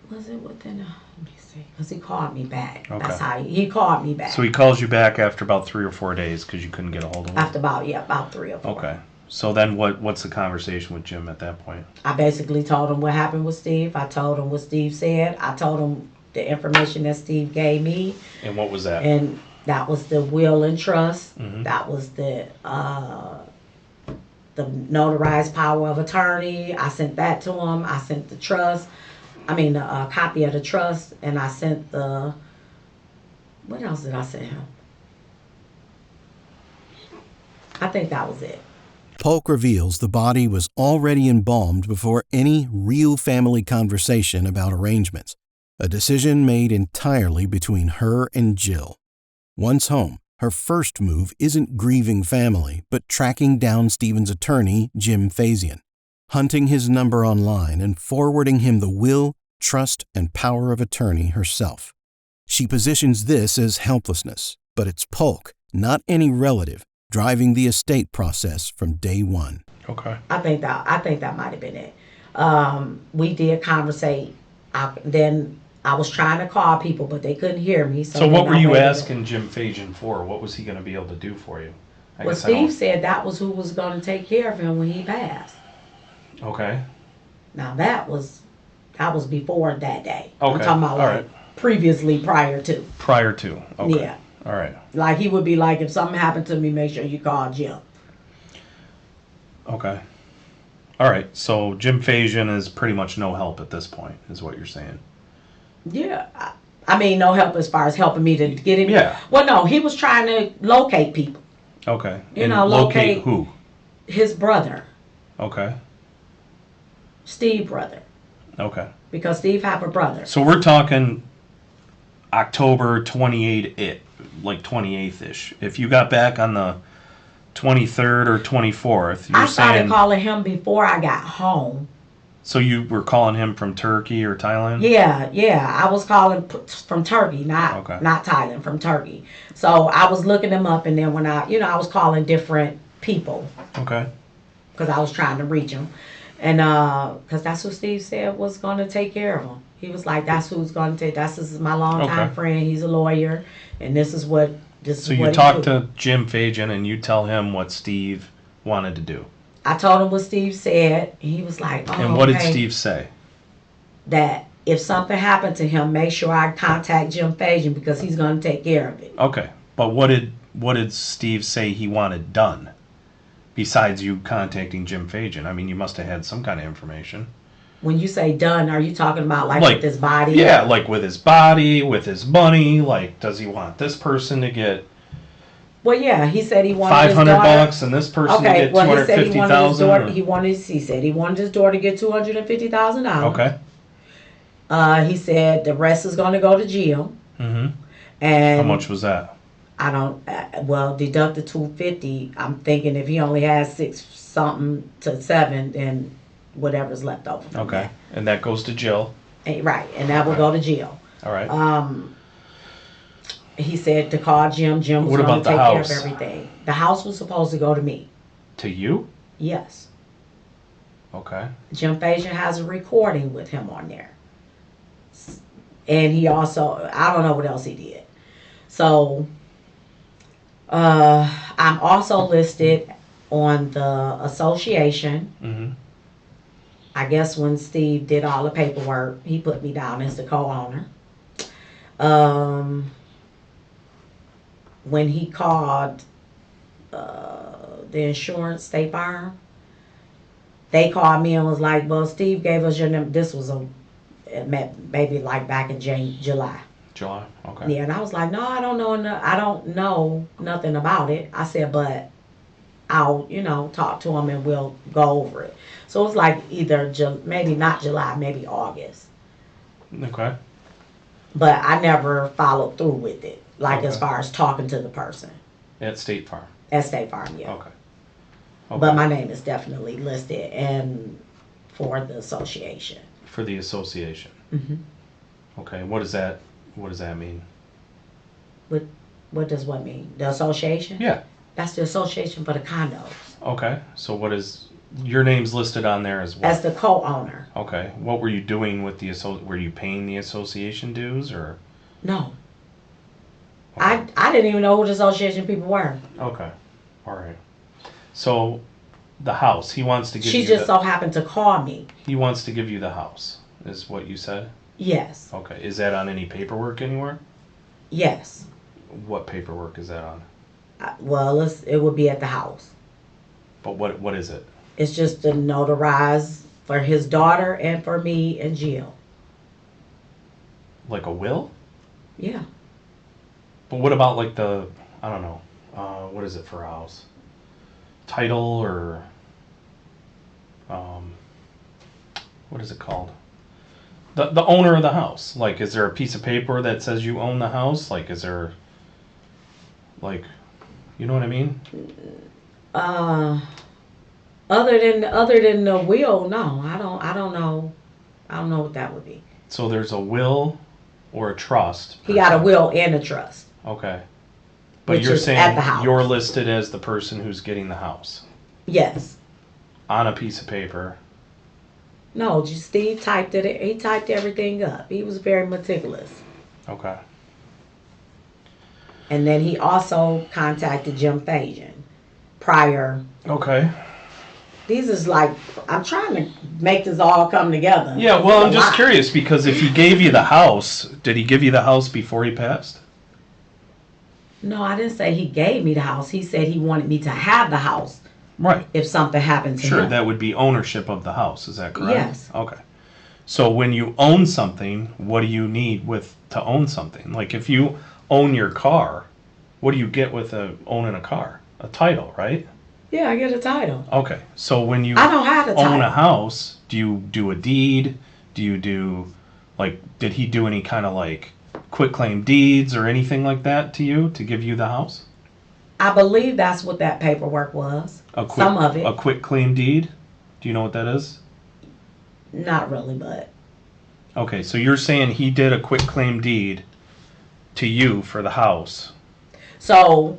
Was it within? Let me see, because he called me back. Okay. That's how he called me back. So he calls you back after about 3 or 4 days because you couldn't get a hold of him. After about 3 or 4. Okay. So then what's the conversation with Jim at that point? I basically told him what happened with Steve. I told him what Steve said. I told him the information that Steve gave me. And what was that? And that was the will and trust. Mhm. That was the notarized power of attorney. I sent that to him. I sent the trust. A copy of the trust, and I sent what else did I send him? I think that was it. Polk reveals the body was already embalmed before any real family conversation about arrangements, a decision made entirely between her and Jill. Once home, her first move isn't grieving family, but tracking down Steven's attorney, Jim Fajan, hunting his number online and forwarding him the will, trust, and power of attorney herself. She positions this as helplessness, but it's Polk, not any relative, driving the estate process from day one. Okay. I think that might have been it. We did conversate. Then I was trying to call people, but they couldn't hear me. So what then were I you waited. asking Jim Fajan for? What was he going to be able to do for you? I Well, guess I don't- Steve said that was who was going to take care of him when he passed. Okay. Now that was before that day. I'm Okay. talking about All like right. previously, prior to. Prior to. Okay. Yeah. All right. Like he would be like, if something happened to me, make sure you call Jim. Okay. All right. So Jim Fajan is pretty much no help at this point, is what you're saying. Yeah. I mean, no help as far as helping me to get him. Yeah. Well, no, he was trying to locate people. Okay. You And know, locate locate- who? His brother, Okay. Steve brother, Okay. because Steve have a brother. So we're talking October 28th-ish. If you got back on the 23rd or 24th, you're I started saying... calling him before I got home. So you were calling him from Turkey or Thailand? Yeah. I was calling from Turkey, not Thailand, from Turkey. So I was looking him up, and then when I was calling different people Okay. because I was trying to reach him, and because that's who Steve said was going to take care of him. He was like, "That's who's going to take. This is my longtime Okay. friend. He's a lawyer, and this is what So you talk to Jim Fajan and you tell him what Steve wanted to do. I told him what Steve said. And he was like, "Oh, And what did okay." Steve say? That if something happened to him, make sure I contact Jim Fajan because he's going to take care of it. Okay. But what did Steve say he wanted done? Besides you contacting Jim Fajan? I mean, you must have had some kind of information. When you say done, are you talking about like with his body? Yeah, like with his body, with his money. Like, does he want this person to get Well, yeah, he said he wanted his $500 daughter. and this person to Okay, get well, he said he wanted his daughter. $250,000? He said he wanted his daughter to get $250,000. Okay. He said the rest is going to go to Jill. Mm-hmm. And How much was that? I don't. Well, deduct the $250. I'm thinking if he only has 6 something to 7, then whatever's left over. from Okay. And that goes to Jill. that. Right, and that will go to Jill. All right. He said to call Jim. Jim was What going about to the take care house? of everything. The house was supposed to go to me. To you? Yes. Okay. Jim Fajan has a recording with him on there. And he also, I don't know what else he did. So, I'm also listed on the association. Mm-hmm. I guess when Steve did all the paperwork, he put me down as the co-owner. When he called the insurance, State Farm, they called me and was like, well, Steve gave us your number. This was maybe like back in July. July. Okay. Yeah, and I was like, no, I don't know nothing about it. I said, but I'll, talk to him and we'll go over it. So it was like either maybe not July, maybe August. Okay. But I never followed through with it, like as Okay. far as talking to the person At State Farm. at State Farm, yeah. Okay. But my name is definitely listed and for the association. For the association. hmm Okay. What does that mean? What does what mean? The association? Yeah. That's the association for the condos. Okay. So what is your name's listed on there as well? As the co-owner. Okay. What were you doing with were you paying the association dues or? No. Okay. I didn't even know who the association people were. Okay. All right. So the house, he wants to give She you just so happened to call me. he wants to give you the house, is what you said? Yes. Okay. Is that on any paperwork anywhere? Yes. What paperwork is that on? Well, it would be at the house. But what is it? It's just to notarize for his daughter and for me and Jill. Like a will? Yeah. But what about like I don't know, what is it for a house? Title or, what is it called? The owner of the house. Like, is there a piece of paper that says you own the house? Like, is there, like, you know what I mean? Other than the will, no, I don't know. I don't know what that would be. So there's a will or a trust. He got a will and a trust. Okay. But Which you're is saying at the house. you're listed as the person who's getting the house Yes. on a piece of paper. No, just Steve typed it. He typed everything up. He was very meticulous. Okay. And then he also contacted Jim Fajan prior. Okay. These is like, I'm trying to make this all come together. Yeah, well, I'm just curious because if he gave you the house, did he give you the house before he passed? No, I didn't say he gave me the house. He said he wanted me to have the house. Right. If something happened to him. Sure, that would be ownership of the house. Is that correct? Yes. Okay. So when you own something, what do you need to own something? Like if you own your car, what do you get with owning a car? A title, right? Yeah, I get a title. Okay. So when you I don't have a title. own a house, do you do a deed? Do you do, like, did he do any kind of like quitclaim deeds or anything like that to you to give you the house? I believe that's what that paperwork was. Some of it. A quitclaim deed? Do you know what that is? Not really, but. Okay, so you're saying he did a quitclaim deed to you for the house. So,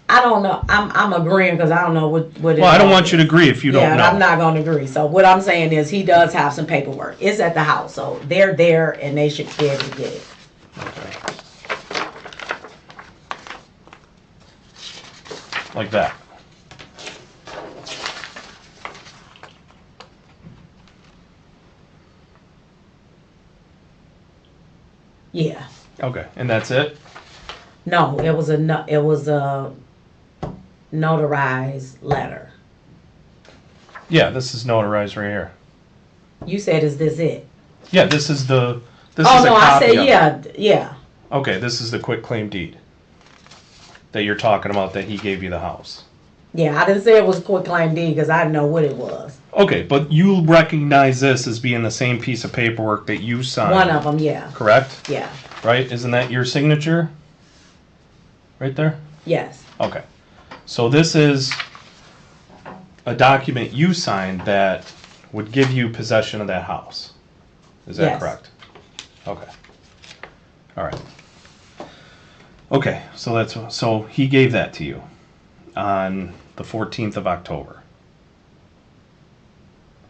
I don't know. I'm agreeing because I don't know what it is. Well, I don't want you to agree if you don't know. Yeah, I'm not going to agree. So, what I'm saying is he does have some paperwork. It's at the house. So, they're there and they should be able to get it. Okay. Like that. Yeah. Okay, and that's it? No, it was a notarized letter. Yeah, this is notarized right here. You said, "Is this it?" Yeah, this is a I copy said, of yeah, yeah. Okay, this is the quitclaim deed that you're talking about that he gave you the house. Yeah, I didn't say it was a quitclaim deed because I didn't know what it was. Okay, but you recognize this as being the same piece of paperwork that you signed. One of them, yeah. Correct? Yeah. Right? Isn't that your signature? Right there? Yes. Okay. So this is a document you signed that would give you possession of that house. Is that Yes. correct? Okay. All right. Okay, so he gave that to you on the 14th of October.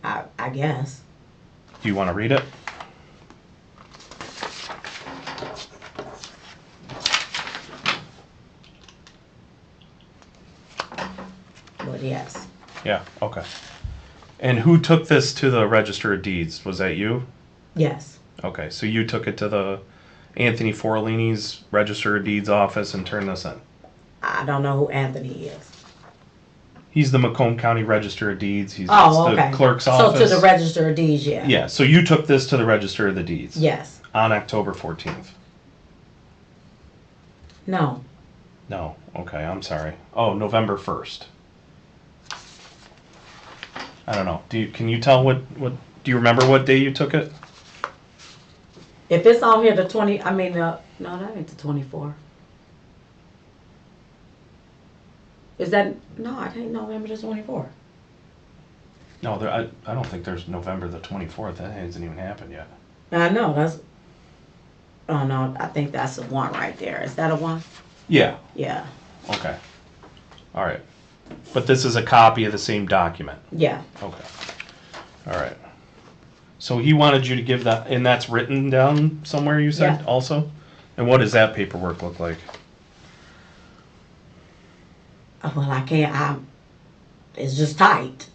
I guess. Do you want to read it? But yes. Yeah, okay. And who took this to the Register of Deeds? Was that you? Yes. Okay, so you took it to the Anthony Forlini's Register of Deeds office and turned this in? I don't know who Anthony is. He's the Macomb County Register of Deeds. He's okay. the clerk's office. So to the Register of Deeds, yeah. Yeah, so you took this to the Register of the Deeds? Yes. On October 14th? No. No, okay, I'm sorry. Oh, November 1st. I don't know. Can you tell do you remember what day you took it? If it's on here, no, that ain't the 24. Is that, no, it ain't November the 24th. No, I don't think there's November the 24th. That hasn't even happened yet. I know, oh no, I think that's a one right there. Is that a one? Yeah. Yeah. Okay. All right. But this is a copy of the same document. Yeah. Okay. All right. So he wanted you to give that, and that's written down somewhere, you said, Yeah. also? And what does that paperwork look like? Well, I can't, it's just typed.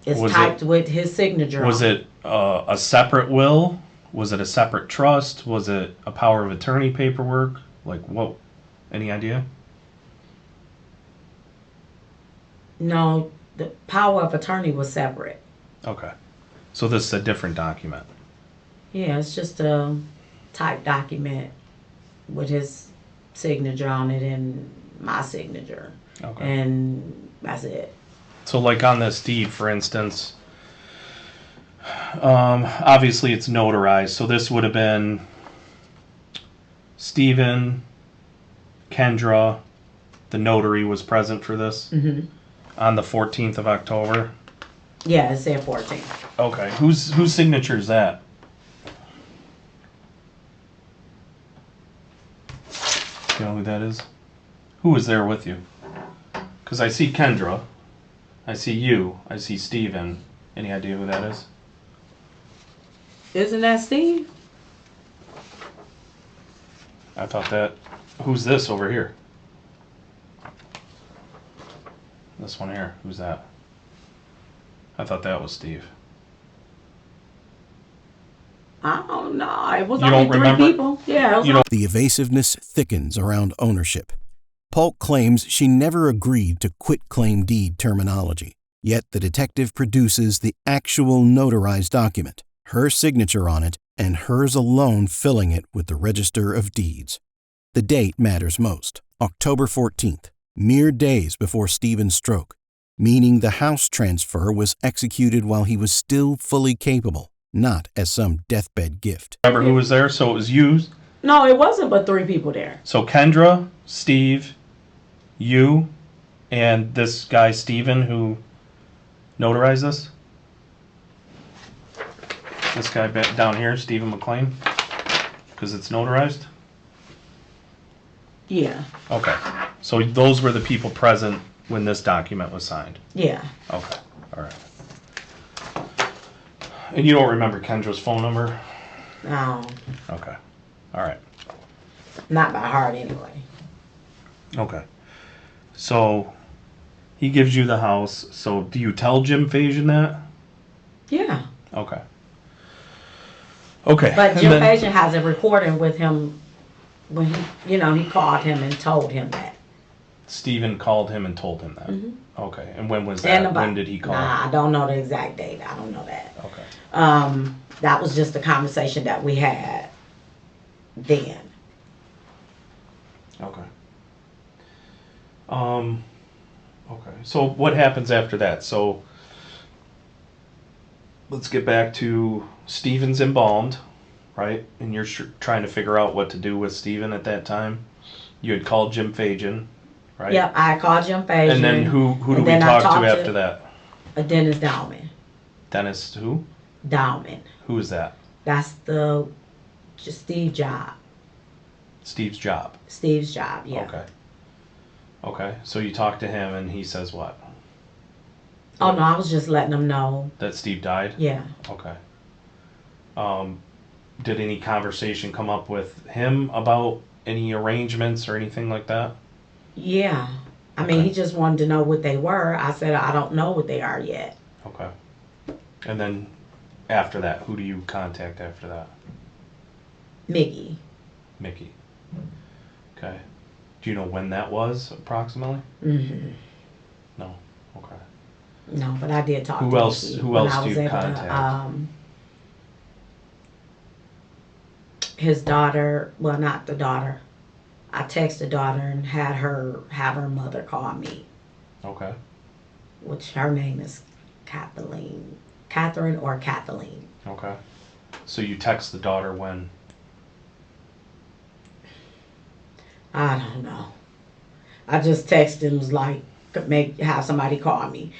It's typed with his signature Was on it a separate will? Was it a separate trust? Was it a power of attorney paperwork? Like what? Any idea? No, the power of attorney was separate. Okay. So this is a different document. Yeah, it's just a typed document with his signature on it and my signature. Okay. And that's it. So like on this deed, for instance, obviously it's notarized. So this would have been Steven, Kendra, the notary was present for this on the 14th of October. Yeah, it said 14. Okay. Whose signature is that? You know who that is? Who was there with you? Because I see Kendra, I see you, I see Steven. Any idea who that is? Isn't that Steve? I thought that. Who's this over here? This one here. Who's that? I thought that was Steve. I don't know. It was You only don't three remember? people. Yeah, it was You don't. The evasiveness thickens around ownership. Polk claims she never agreed to quitclaim deed terminology, yet the detective produces the actual notarized document, her signature on it, and hers alone filling it with the Register of Deeds. The date matters most, October 14th, mere days before Steven's stroke, meaning the house transfer was executed while he was still fully capable, not as some deathbed gift. Remember who was there? So it was you. No, it wasn't but three people there. So Kendra, Steve, you, and this guy Steven who notarized this. This guy down here, Stephen McLean, because it's notarized. Yeah. Okay. So those were the people present when this document was signed. Yeah. Okay. All right. And you don't remember Kendra's phone number? No, Okay. All right. not by heart anyway. Okay. So he gives you the house. So do you tell Jim Fajan that? Yeah. Okay. Okay. But and Jim then- Fajan has a recording with him when he called him and told him that. Stephen called him and told him that. Mhm. Okay. And when was And that? about- When did he call? Nah, I don't know the exact date. I don't know that. Okay. That was just a conversation that we had then. Okay. Okay. So what happens after that? So let's get back to Stephen's embalmed, right? And you're trying to figure out what to do with Stephen at that time. You had called Jim Fajan, right? Yep, I called Jim Fajan. And then who do and we then I talk talked to after that? Dennis Dowman. Dennis who? Dowman. Who is that? That's just Steve's job. Steve's job. Steve's job, yeah. Okay. Okay. So you talk to him and he says what? Oh no, I was just letting him know. That Steve died? Yeah. Okay. Did any conversation come up with him about any arrangements or anything like that? Yeah. I mean, Okay. he just wanted to know what they were. I said, I don't know what they are yet. Okay. And then after that, who do you contact after that? Mickey. Mickey. Okay. Do you know when that was approximately? Mm-hmm. No. Okay. No, but I did talk Who to else- Mickey who when else I do was you able to, contact? his daughter, well, not the daughter. I texted the daughter and have her mother call me, Okay. which her name is Catherine or Kathleen. Okay. So you text the daughter when? I don't know. I just texted and was like, have somebody call me.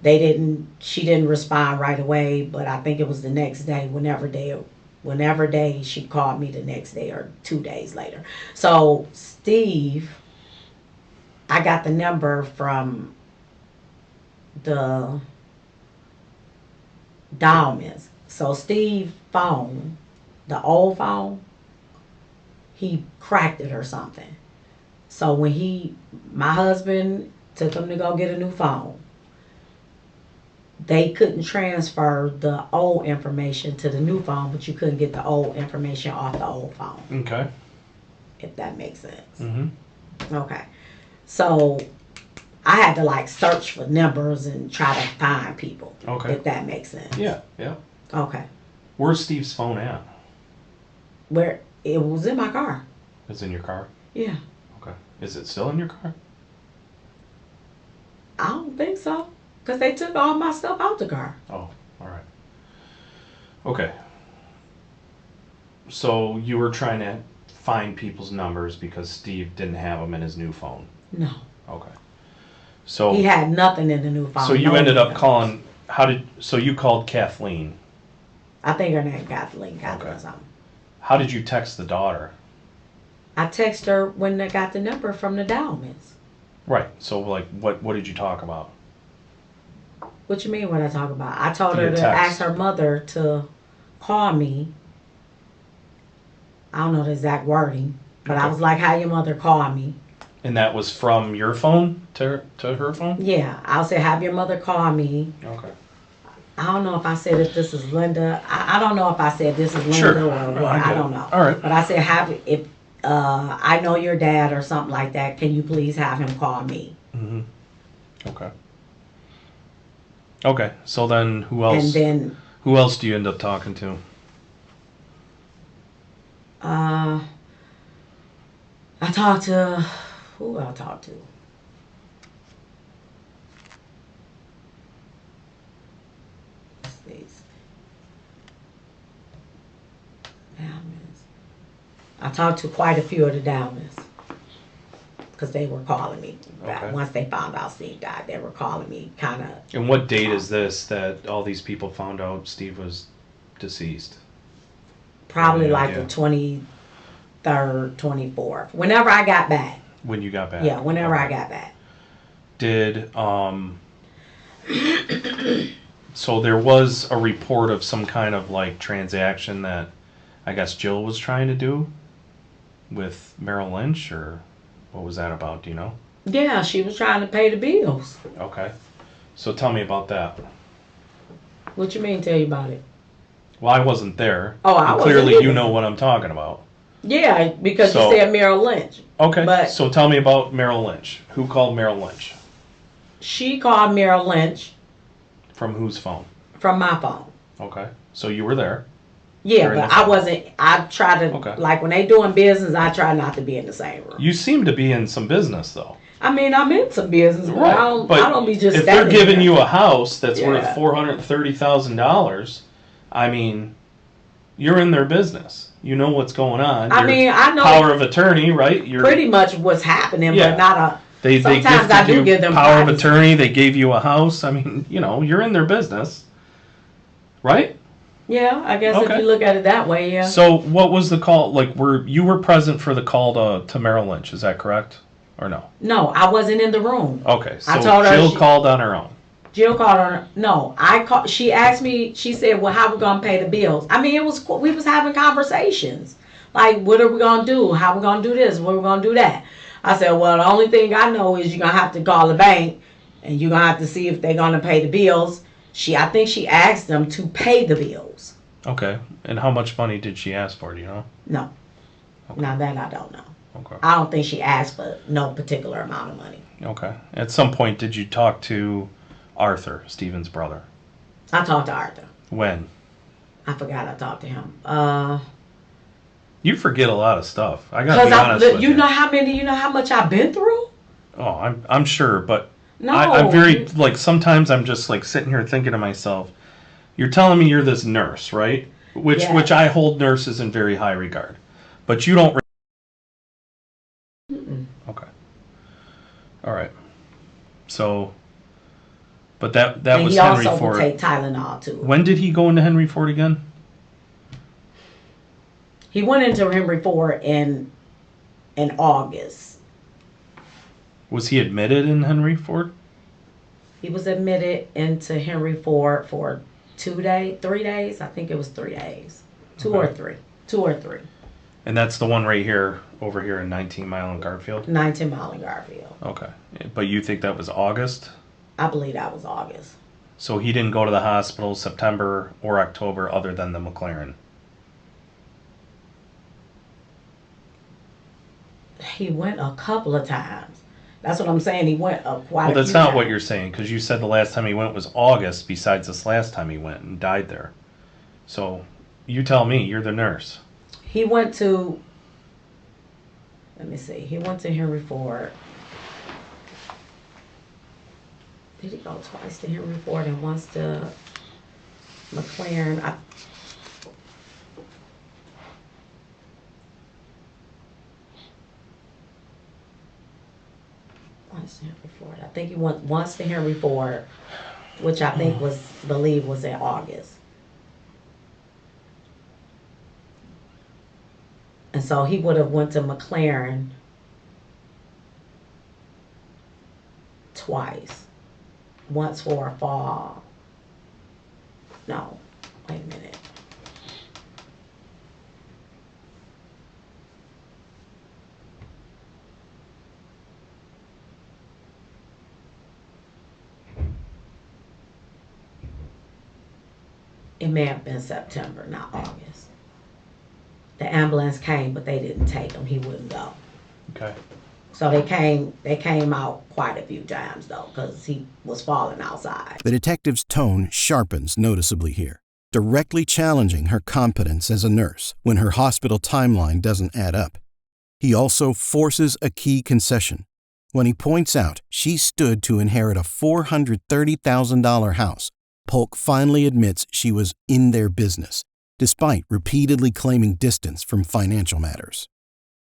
She didn't respond right away, but I think it was the next day, whenever day she called me the next day or 2 days later. So Steve, I got the number from the Dowmans. So Steve's phone, the old phone, he cracked it or something. So when my husband took him to go get a new phone, they couldn't transfer the old information to the new phone, but you couldn't get the old information off the old phone, Okay. if that makes sense. Mm-hmm. Okay. So I had to search for numbers and try to find people, Okay. if that makes sense. Yeah. Yeah. Okay. Where's Steve's phone at? Where it was in my car. It's in your car? Yeah. Okay. Is it still in your car? I don't think so. Because they took all my stuff out the car. Oh, all right. Okay. So you were trying to find people's numbers because Steve didn't have them in his new phone. No. Okay. So He had nothing in the new phone. so you no ended up numbers. calling. So you called Kathleen. I think her name Kathleen Okay. or something. How did you text the daughter? I texted her when I got the number from the Dowmans. Right. So what did you talk about? What you mean what I talk about? I told Via her to text. ask her mother to called me. I don't know the exact wording, but I Okay. was like, "How your mother called me?" And that was from your phone to her phone? Yeah, I'll say, "Have your mother call me." Okay. I don't know if I said if this is Linda. I don't know if I said this is Linda Sure. or No, what. I get I it. don't know. All right. But I said, "Have if I know your dad or something like that, can you please have him call me?" Mm-hmm. Okay. Okay. So then who else? And then Who else do you end up talking to? I talked to who I talked to. These Dalmans. I talked to quite a few of the Dalmans because they were calling me. Okay. Once they found out Steve died, they were calling me kind of. And what date is this that all these people found out Steve was deceased? Probably Any like idea? the 23rd, 24th. Whenever I got back. When you got back? Yeah, whenever I Okay. got back. Did so there was a report of some kind of like transaction that I guess Jill was trying to do with Merrill Lynch, or what was that about? Do you know? Yeah, she was trying to pay the bills. Okay. So tell me about that. What you mean? Tell you about it? Well, I wasn't there. Oh, I And wasn't clearly you either. know what I'm talking about. Yeah, because So- you said Merrill Lynch. Okay. But- so tell me about Merrill Lynch. Who called Merrill Lynch? She called Merrill Lynch From whose phone? from my phone. Okay. So you were there. Yeah, During but the I phone. wasn't. I try to Okay. like when they doing business. I try not to be in the same room. You seem to be in some business though. I mean, I'm in some business, but I don't be just if they're standing giving there. you a house that's worth Yeah. $430,000, I mean, you're in their business. You know what's going on. I mean, I know power of attorney, right? You're pretty much what's happening, Yeah. but not a. they sometimes gifted I do you give them power of privacy. attorney. They gave you a house. I mean, you're in their business, right? Yeah, I guess Okay. if you look at it that way, yeah. So, what was the call? Like, you were present for the call to Merrill Lynch? Is that correct, or no? No, I wasn't in the room. Okay, so I told her Jill she- called on her own. Jill called her. No, I called. She asked me. She said, "Well, how we gonna pay the bills?" I mean, we was having conversations. Like, what are we gonna do? How we gonna do this? What are we gonna do that? I said, "Well, the only thing I know is you're gonna have to call the bank, and you're gonna have to see if they're gonna pay the bills." I think she asked them to pay the bills. Okay, and how much money did she ask for? Do you know? No, Okay. now that I don't know. Okay. I don't think she asked for no particular amount of money. Okay. At some point, did you talk to Arthur, Steven's brother? I talked to Arthur. When? I forgot I talked to him. You forget a lot of stuff. I gotta be honest with you. You know how much I've been through? Oh, I'm sure, but No. I'm very like sometimes I'm just like sitting here thinking to myself, you're telling me you're this nurse, right? Which Yeah. which I hold nurses in very high regard, but you don't. Okay. All right. So, but that And was he Henry also will Ford. take Tylenol too. When did he go into Henry Ford again? He went into Henry Ford in August. Was he admitted in Henry Ford? He was admitted into Henry Ford for 3 days. I think it was 3 days. Two or three. And that's the one right here, over here in 19 Mile and Garfield? 19 Mile in Garfield. Okay. But you think that was August? I believe that was August. So he didn't go to the hospital September or October other than the McLaren? He went a couple of times. That's what I'm saying. He went quite Well, a that's few not times. what you're saying, because you said the last time he went was August, besides this last time he went and died there. So, you tell me, you're the nurse. He went to, let me see, he went to Henry Ford. Did he go twice to Henry Ford and once to McLaren? Once to Henry Ford. I think he went once to Henry Ford, which I think believed was in August. And so he would have went to McLaren twice. Once for a fall. No, wait a minute. It may have been September, not August. The ambulance came, but they didn't take him. He wouldn't go. Okay. So they came out quite a few times though, because he was falling outside. The detective's tone sharpens noticeably here, directly challenging her competence as a nurse when her hospital timeline doesn't add up. He also forces a key concession when he points out she stood to inherit a $430,000 house. Polk finally admits she was in their business, despite repeatedly claiming distance from financial matters.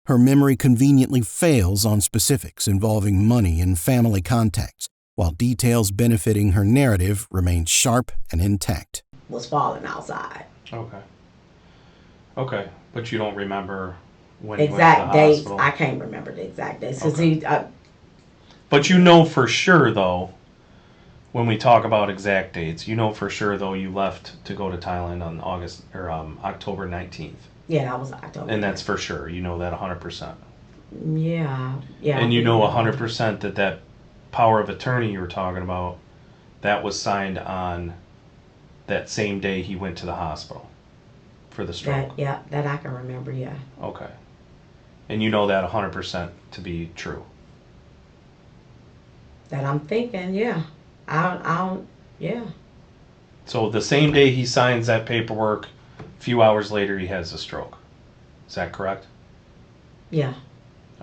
Her memory conveniently fails on specifics involving money and family contacts, while details benefiting her narrative remain sharp and intact. Was falling outside. Okay. Okay, but you don't remember when he went to Exact the dates. hospital? I can't remember the exact dates. Okay. Cause But you know for sure, though, when we talk about exact dates, you know for sure, though, you left to go to Thailand on October 19th. yeah, that was October. And that's for sure. You know that 100%. Yeah. And you know 100% that power of attorney you were talking about, that was signed on that same day he went to the hospital for the stroke. That I can remember. Yeah. Okay. And you know that 100% to be true. That I'm thinking. Yeah. I don't. Yeah. So the same day he signs that paperwork, a few hours later he has a stroke. Is that correct? Yeah.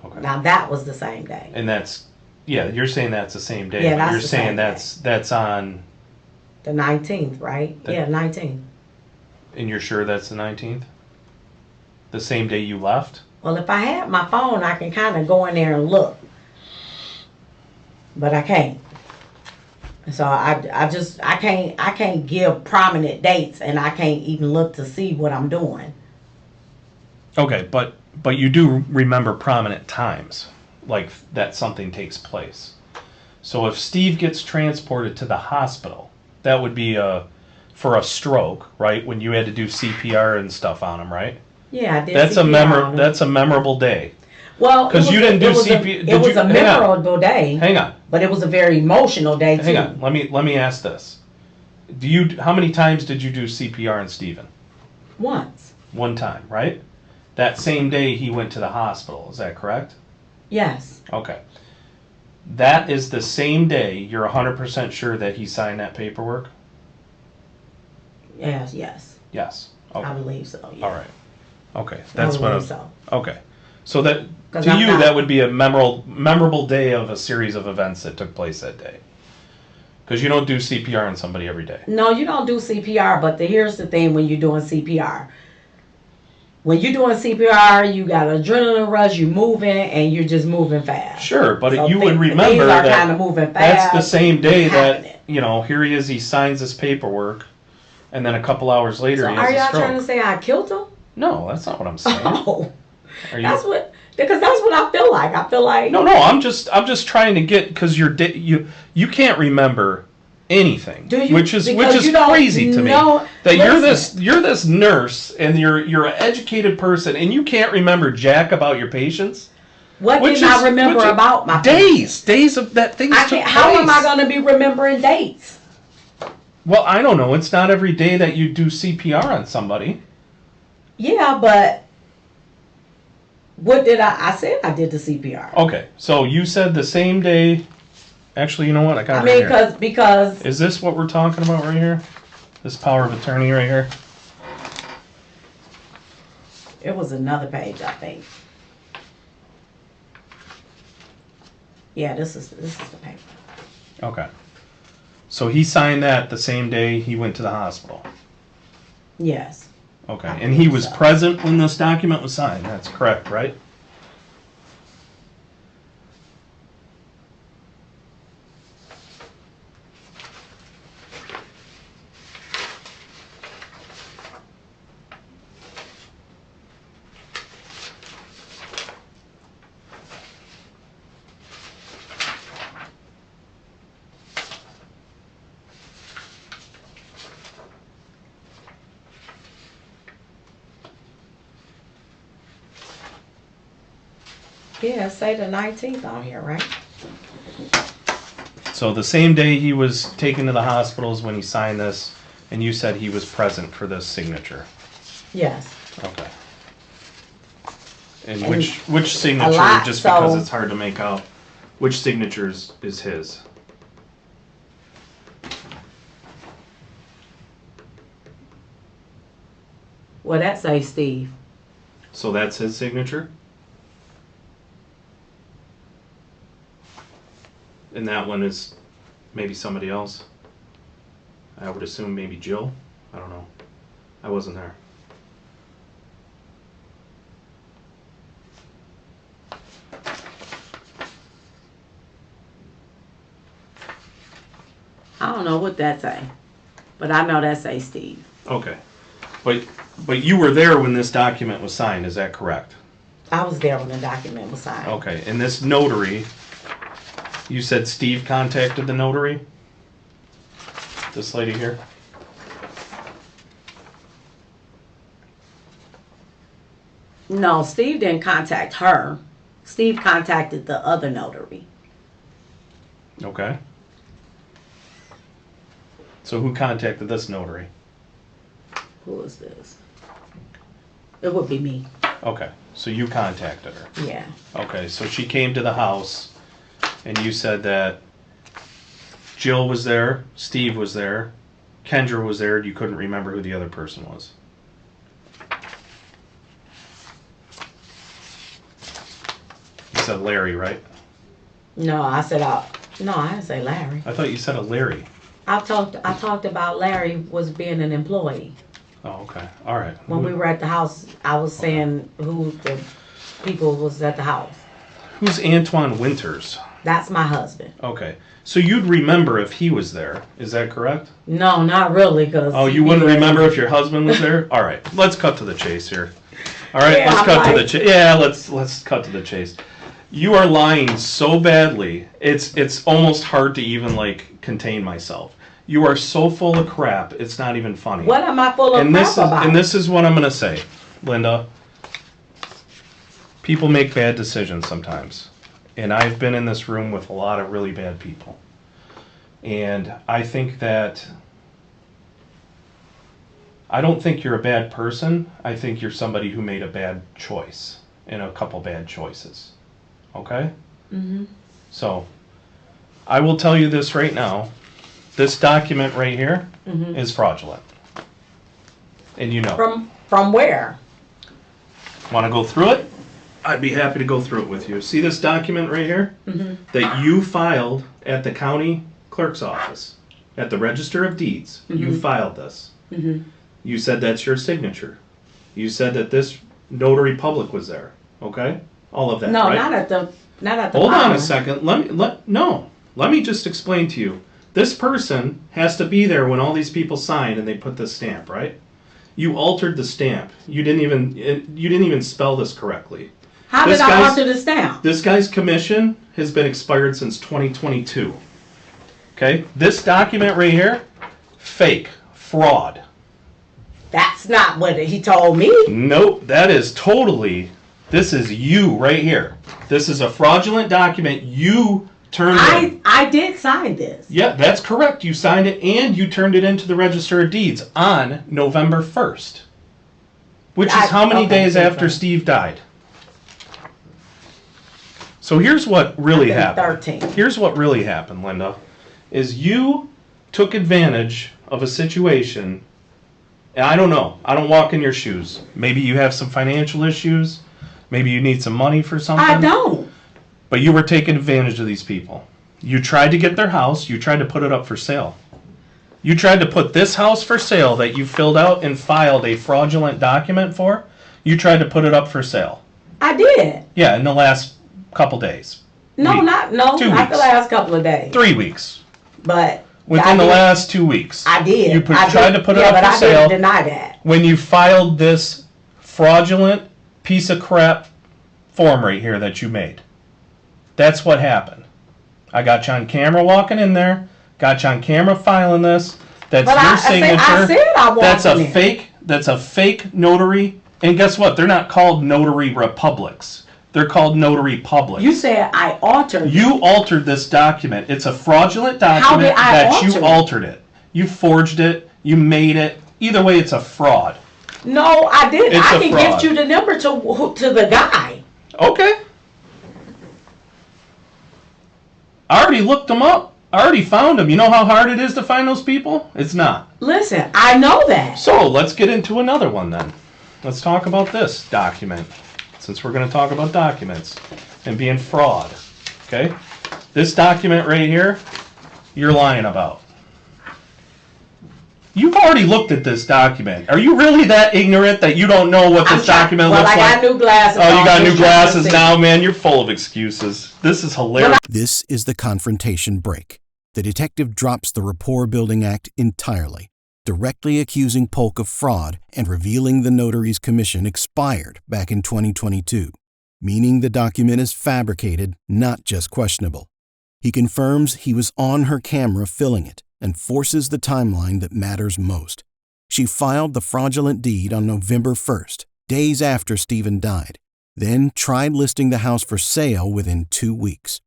Okay. Now that was the same day. And that's, yeah, you're saying that's the same day. Yeah, but that's you're the saying same that's on, The 19th, right? Yeah, 19th. and you're sure that's the 19th? The same day you left? Well, if I had my phone, I can kind of go in there and look, but I can't. So I can't give prominent dates, and I can't even look to see what I'm doing. Okay, but you do remember prominent times, like that something takes place. So if Steve gets transported to the hospital, that would be for a stroke, right? When you had to do CPR and stuff on him, right? Yeah, I did. That's CPR on him. that's a memorable day. Well, 'Cause you didn't do CPR. It was a memorable day. Hang on. But it was a very emotional day too. Hang on. Let me ask this. How many times did you do CPR on Steven? Once. One time, right? That same day he went to the hospital. Is that correct? Yes. Okay. That is the same day you're 100% sure that he signed that paperwork? Yes. Yes. Okay. I believe so. Yeah. All right. Okay. That's what I was. So. Okay. So that to I'm you not, that would be a memorable day of a series of events that took place that day. Because you don't do CPR on somebody every day. No, you don't do CPR. But here's the thing: when you're doing CPR, when you're doing CPR, you got adrenaline rush. You're moving, and you're just moving fast. Sure, but So you would things remember are that kind of moving fast. that's the same day happening. that here he is. He signs this paperwork, and then a couple hours later So he are has a y'all stroke. trying to say I killed him? No, that's not what I'm saying. Oh, Are you? that's what I feel like. I feel like No. I'm just trying to get because you can't remember anything, Do you? which is Because you don't crazy to me. know- That listen. you're this nurse and you're an educated person and you can't remember jack about your patients. What Which did I is- remember which is- about my days of that things I took can't, how am I place. going to be remembering dates? Well, I don't know. It's not every day that you do CPR on somebody. Yeah, but what did I said I did the CPR. Okay, so you said the same day. Actually, you know what? I got I it mean, right here. because Is this what we're talking about right here? This power of attorney right here? it was another page, I think. Yeah, this is the paper. Okay. So he signed that the same day he went to the hospital. Yes. Okay. I And he think was so. present when this document was signed. That's correct, right? Yeah, say the 19th on here, right? So the same day he was taken to the hospital is when he signed this And you said he was present for this signature. Yes. Okay. And And which signature, lot, just because so- it's hard to make out, which signatures is his? Well, that say Steve. So that's his signature? And that one is maybe somebody else? I would assume maybe Jill? I don't know. I wasn't there. I don't know what that say, but I know that say Steve. Okay. But you were there when this document was signed, is that correct? I was there when the document was signed. Okay, and this notary, you said Steve contacted the notary? This lady here? No, Steve didn't contact her. Steve contacted the other notary. Okay. So who contacted this notary? Who is this? It would be me. Okay, so you contacted her. Yeah. Okay, so she came to the house, and you said that Jill was there, Steve was there, Kendra was there, and you couldn't remember who the other person was. You said Larry, right? No, I said no, I didn't say Larry. I thought you said a Larry. I talked about Larry was being an employee. Oh, okay. All right. When we were at the house, I was saying who the people was at the house. Who's Antoine Winters? That's my husband. Okay. So you'd remember if he was there. Is that correct? No, not really, cause Oh, you wouldn't remember if your husband was there? All right. Let's cut to the chase here. All right. Yeah, let's cut to the like- chase. Yeah, let's cut to the chase. You are lying so badly. It's almost hard to even like contain myself. You are so full of crap. It's not even funny. What am I full of crap about? And this is what I'm going to say, Linda. People make bad decisions sometimes. And I've been in this room with a lot of really bad people. And I think that I don't think you're a bad person. I think you're somebody who made a bad choice and a couple bad choices. Okay? Mm-hmm. So, I will tell you this right now. This document right here is fraudulent. And you know. From where? Want to go through it? I'd be happy to go through it with you. See this document right here? That you filed at the county clerk's office, at the Register of Deeds. You filed this. You said that's your signature. You said that this notary public was there. Okay? All of that, No, right? not at the Hold on bottom. a second. Let me just explain to you. This person has to be there when all these people sign and they put the stamp, right? You altered the stamp. You didn't even spell this correctly. How This did I guy's- alter the stamp? This guy's commission has been expired since 2022. Okay? This document right here, fake, fraud. That's not what he told me. Nope, that is totally, this is you right here. This is a fraudulent document you turned in. I did sign this. Yeah, that's correct. You signed it and you turned it into the Register of Deeds on November 1st. Which is how many days after Steve died? So here's what really happened. 13. Here's what really happened, Linda. Is you took advantage of a situation, and I don't know. I don't walk in your shoes. Maybe you have some financial issues. Maybe you need some money for something. I don't. But you were taking advantage of these people. You tried to get their house. You tried to put it up for sale. You tried to put this house for sale that you filled out and filed a fraudulent document for. You tried to put it up for sale. I did. Yeah, in the last couple days. No, Week. not 2 the weeks. last couple of days. 3 weeks. But Within the last 2 weeks. I did. You tried to put it up but for I sale. didn't deny that. When you filed this fraudulent piece of crap form right here that you made. That's what happened. I got you on camera walking in there. Got you on camera filing this. That's But your signature. I said I walked That's a in there. fake. That's a fake notary. And guess what? They're not called notary republics. They're called notary publics. You said I altered. You altered this document. It's a fraudulent How document did I that alter you it? altered it. You forged it. You made it. Either way, it's a fraud. No, I didn't. It's I a can fraud. give you the number to the guy. Okay. I already looked them up. I already found them. You know how hard it is to find those people? It's not. Listen, I know that. So let's get into another one then. Let's talk about this document, since we're going to talk about documents and being fraud. Okay? This document right here, you're lying about. You've already looked at this document. Are you really that ignorant that you don't know what this document looks like? Well, I got new glasses. Oh, you got new glasses now, man. You're full of excuses. This is hilarious. This is the confrontation break. The detective drops the Rapport-Building Act entirely, directly accusing Polk of fraud and revealing the notary's commission expired back in 2022, meaning the document is fabricated, not just questionable. He confirms he was on her camera filling it and forces the timeline that matters most. She filed the fraudulent deed on November 1st, days after Steven died, then tried listing the house for sale within 2 weeks.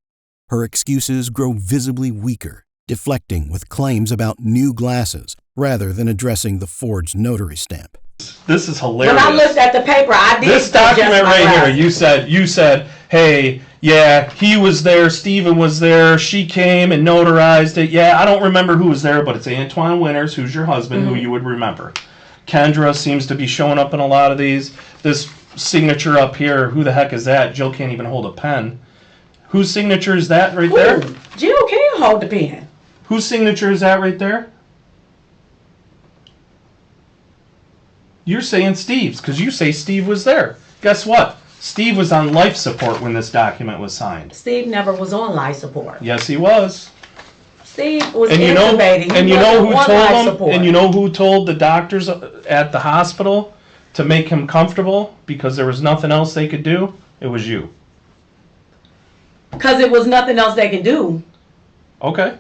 Her excuses grow visibly weaker, deflecting with claims about new glasses rather than addressing the forged notary stamp. This is hilarious. When I looked at the paper, I did. This document right here, you said, hey, yeah, he was there, Steven was there, she came and notarized it. Yeah, I don't remember who was there, but it's Antoine Winters, who's your husband, who you would remember. Kendra seems to be showing up in a lot of these. This signature up here, who the heck is that? Jill can't even hold a pen. Whose signature is that right there? Jill can hold the pen. Whose signature is that right there? You're saying Steve's, because you say Steve was there. Guess what? Steve was on life support when this document was signed. Steve never was on life support. Yes, he was. Steve was And intubating. and you know who told him? And you know who told the doctors at the hospital to make him comfortable because there was nothing else they could do? It was you. Because it was nothing else they could do. Okay.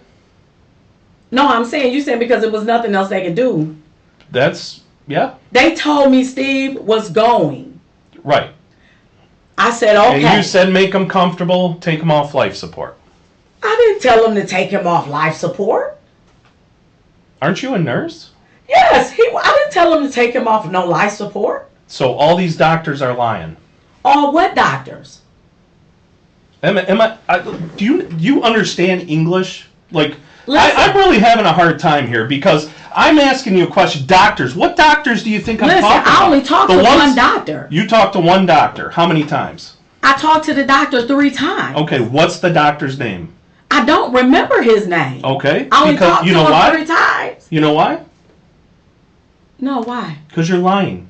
No, I'm saying you said because it was nothing else they could do. That's, yeah. They told me Steve was going. Right. I said, okay. And you said make him comfortable, take him off life support. I didn't tell him to take him off life support. Aren't you a nurse? Yes, I didn't tell him to take him off no life support. So all these doctors are lying. All what doctors? Do you understand English? Like, Listen. I'm really having a hard time here because I'm asking you a question. Doctors, what doctors do you think I'm talking about? I only talked to one doctor. You talked to one doctor. How many times? I talked to the doctor 3 times. Okay, what's the doctor's name? I don't remember his name. Okay, I only because talked you to know him why? 3 times. You know why? No, why? Because you're lying.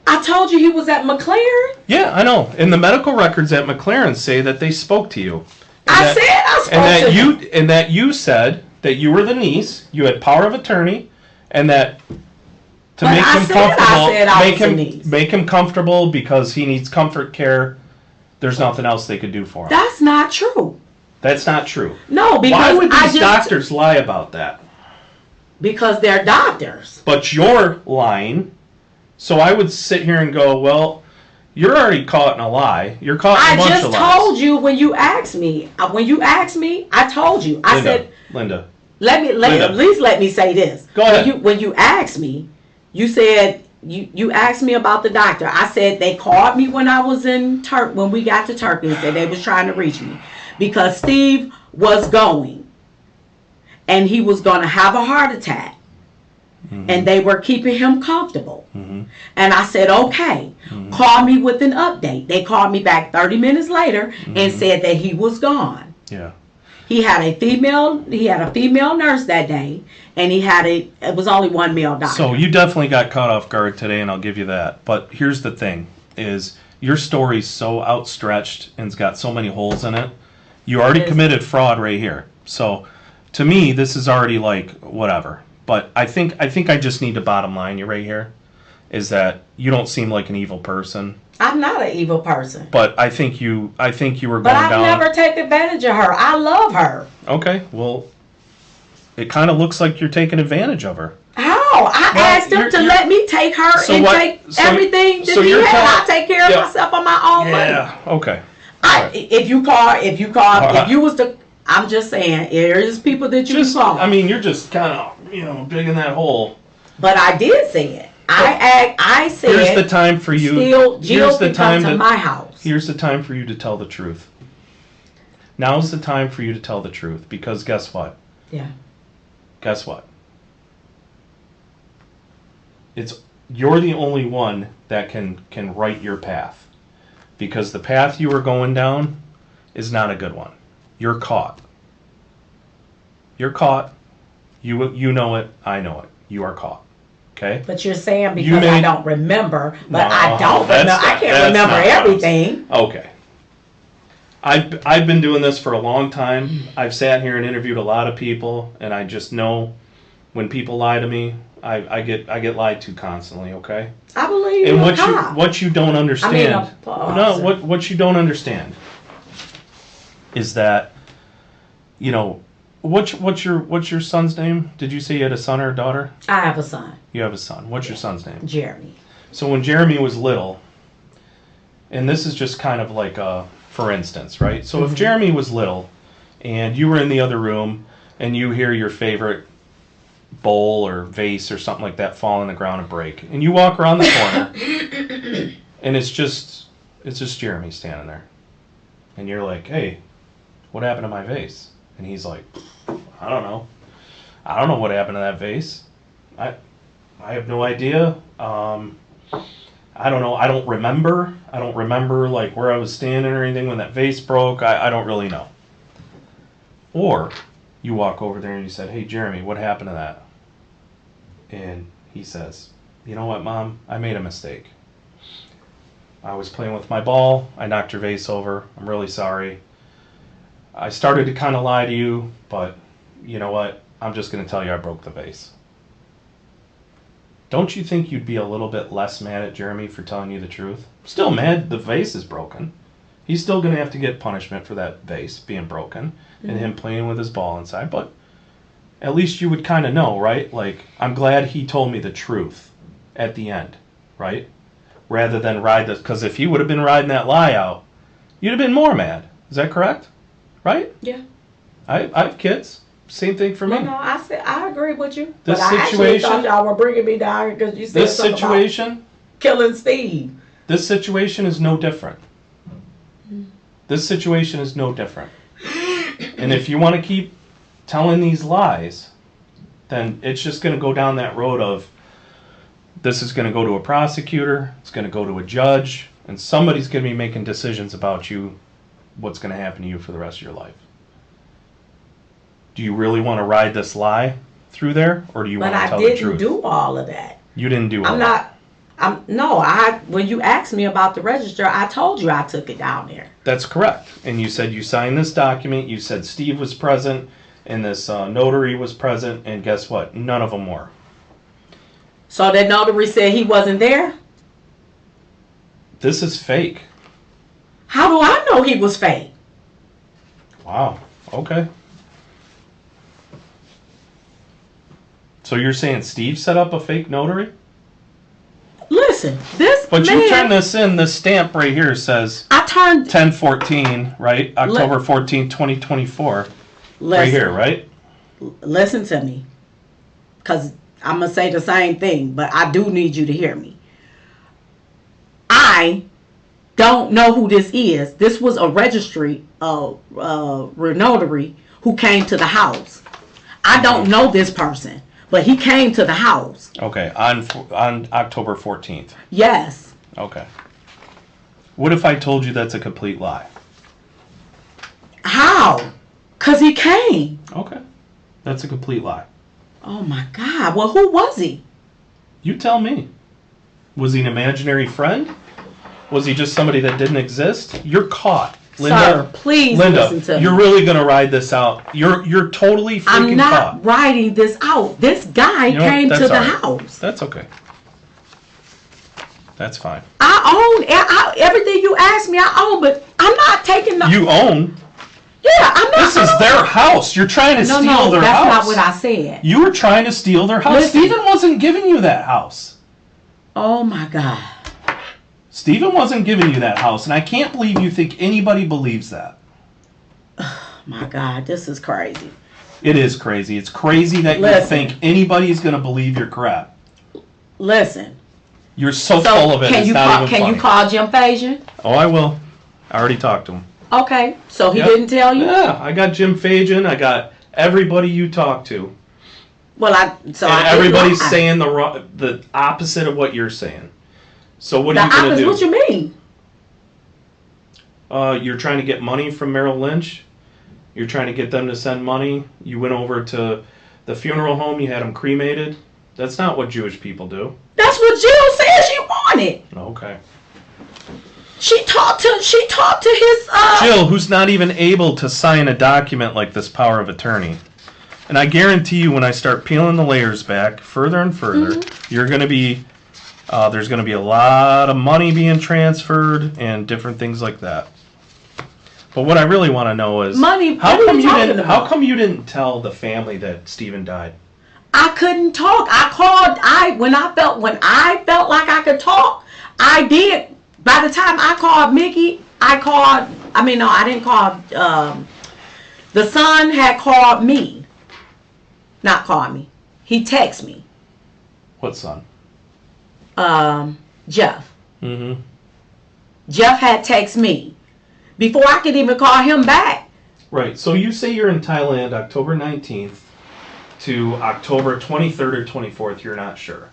I told you he was at McLaren. Yeah, I know. And the medical records at McLaren say that they spoke to you. I said I spoke to him. And that you said that you were the niece, you had power of attorney, and that to make him comfortable, make him comfortable because he needs comfort care. There's nothing else they could do for him. That's not true. That's not true. No, because why would these doctors lie about that? Because they're doctors. But you're lying. So I would sit here and go, well, you're already caught in a lie. You're caught in a bunch of lies. I just told you when you asked me. When you asked me, I told you. I said, Linda. At least let me say this. Go ahead. When you asked me, you said you asked me about the doctor. I said they called me when I was in when we got to Turkey and said they was trying to reach me because Steve was going and he was going to have a heart attack. Mm-hmm. And they were keeping him comfortable. Mm-hmm. And I said, okay, call me with an update. They called me back 30 minutes later and said that he was gone. Yeah. He had a female nurse that day, and it was only one male doctor. So you definitely got caught off guard today, and I'll give you that. But here's the thing, is your story's so outstretched and it's got so many holes in it. You already committed fraud right here. So to me, this is already like, whatever. But I think I just need to bottom line you right here, is that you don't seem like an evil person. I'm not an evil person. But I think you were going down. But I've never taken advantage of her. I love her. Okay, well, it kind of looks like you're taking advantage of her. How? I asked him to let me take her take everything that he had. I take care of myself on my own money. Yeah. Okay. If you was the, I'm just saying, there's people that you can call. I mean, you're just kind of, digging that hole. But I did say it. I said. Here's the time for you. Jill can come to my house. Here's the time for you to tell the truth. Now's the time for you to tell the truth, because guess what? Yeah. Guess what? You're the only one that can right your path, because the path you were going down is not a good one. You're caught. You're caught. You know it. I know it. You are caught. Okay? But you're saying because I don't remember, but I don't remember. I can't remember everything. Okay. I've been doing this for a long time. I've sat here and interviewed a lot of people, and I just know when people lie to me, I get lied to constantly. Okay. I believe you. And what you don't understand. What you don't understand is that, what's your son's name? Did you say you had a son or a daughter? I have a son. You have a son. What's your son's name? Jeremy. So when Jeremy was little, and this is just kind of like for instance, right? So if Jeremy was little and you were in the other room and you hear your favorite bowl or vase or something like that fall on the ground and break, and you walk around the corner and it's just Jeremy standing there, and you're like, hey, what happened to my vase? And he's like, I don't know what happened to that vase. I have no idea. I don't know. I don't remember like where I was standing or anything when that vase broke. I don't really know. Or you walk over there and you said, hey, Jeremy, what happened to that? And he says, you know what, Mom? I made a mistake. I was playing with my ball. I knocked your vase over. I'm really sorry. I started to kind of lie to you, but you know what? I'm just going to tell you I broke the vase. Don't you think you'd be a little bit less mad at Jeremy for telling you the truth? Still mad the vase is broken. He's still going to have to get punishment for that vase being broken and him playing with his ball inside, but at least you would kind of know, right? Like, I'm glad he told me the truth at the end, right? Rather than ride this, because if he would have been riding that lie out, you'd have been more mad. Is that correct? Right? Yeah. I have kids. Same thing for me. No, I agree with you. This but situation, I actually thought y'all were bringing me down because you said this something situation, about killing Steve. This situation is no different. This situation is no different. And if you want to keep telling these lies, then it's just going to go down that road of this is going to go to a prosecutor, it's going to go to a judge, and somebody's going to be making decisions about you, what's going to happen to you for the rest of your life. Do you really want to ride this lie through there, or do you want to tell the truth? But I didn't do all of that. You didn't do all that. When you asked me about the register, I told you I took it down there. That's correct. And you said you signed this document, you said Steve was present, and this notary was present, and guess what? None of them were. So that notary said he wasn't there? This is fake. How do I know he was fake? Wow. Okay. So you're saying Steve set up a fake notary? Listen, this But man, you turn this in, this stamp right here says 10/14, right? October 14th, 2024. Right here, right? Listen to me. Because I'm going to say the same thing, but I do need you to hear me. I don't know who this is. This was a registry notary who came to the house. I don't know this person, but he came to the house. Okay, on October 14th. Yes. Okay. What if I told you that's a complete lie? How? Because he came. Okay. That's a complete lie. Oh my God. Well, who was he? You tell me. Was he an imaginary friend? Was he just somebody that didn't exist? You're caught. Linda, Sir, please listen to me. You're really going to ride this out. You're totally freaking caught. I'm not riding this out. This guy came to the house. That's okay. That's fine. I own everything you asked me. I own, but I'm not taking the... You own? Yeah, I'm not... This is their house. You're trying to steal their house. No, that's not what I said. You were trying to steal their house. Listen. Steven wasn't giving you that house. Oh my God. Steven wasn't giving you that house, and I can't believe you think anybody believes that. Oh my God, this is crazy. It is crazy. It's crazy that you Listen. think anybody's going to believe your crap. Listen. You're so full of it. Can It's you not call? even Can funny. you call Jim Fajan? Oh, I will. I already talked to him. Okay, so he Yep. didn't tell you. Yeah, I got Jim Fajan. I got everybody you talked to. Well, And I everybody's lied. saying the opposite of what you're saying. So what The are you going to do? What you mean? You're trying to get money from Merrill Lynch. You're trying to get them to send money. You went over to the funeral home. You had them cremated. That's not what Jewish people do. That's what Jill said she wanted. Okay. She talked to his Jill, who's not even able to sign a document like this power of attorney. And I guarantee you, when I start peeling the layers back further and further, you're going to be, there's going to be a lot of money being transferred and different things like that. But what I really want to know is, money. how What are come you you talking didn't? about? How come you didn't tell the family that Steven died? I couldn't talk. I called. When I felt like I could talk, I did. By the time I called Mickey, I didn't call. The son had called me. Not called me. He texted me. What son? Jeff. Mm-hmm. Jeff had texted me before I could even call him back. Right. So you say you're in Thailand October 19th to October 23rd or 24th. You're not sure.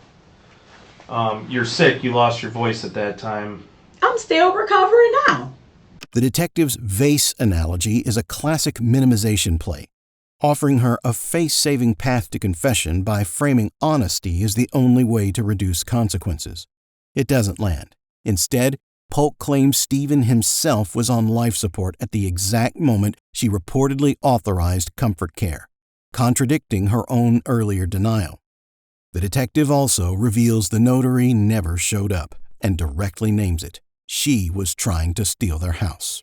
You're sick. You lost your voice at that time. I'm still recovering now. The detective's vase analogy is a classic minimization play, offering her a face-saving path to confession by framing honesty as the only way to reduce consequences. It doesn't land. Instead, Polk claims Steven himself was on life support at the exact moment she reportedly authorized comfort care, contradicting her own earlier denial. The detective also reveals the notary never showed up and directly names it. She was trying to steal their house.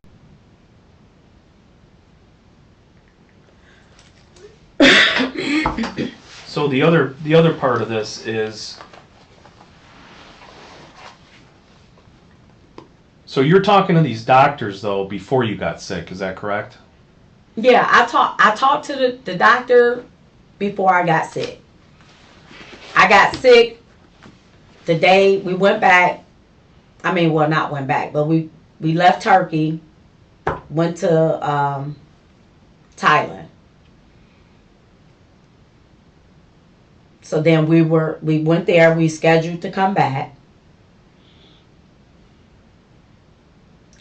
So the other part of this is, so you're talking to these doctors though before you got sick, is that correct? Yeah, I talked to the doctor before I got sick. I got sick the day we went back. Not went back, but we left Turkey, went to Thailand. So then we went there, we scheduled to come back.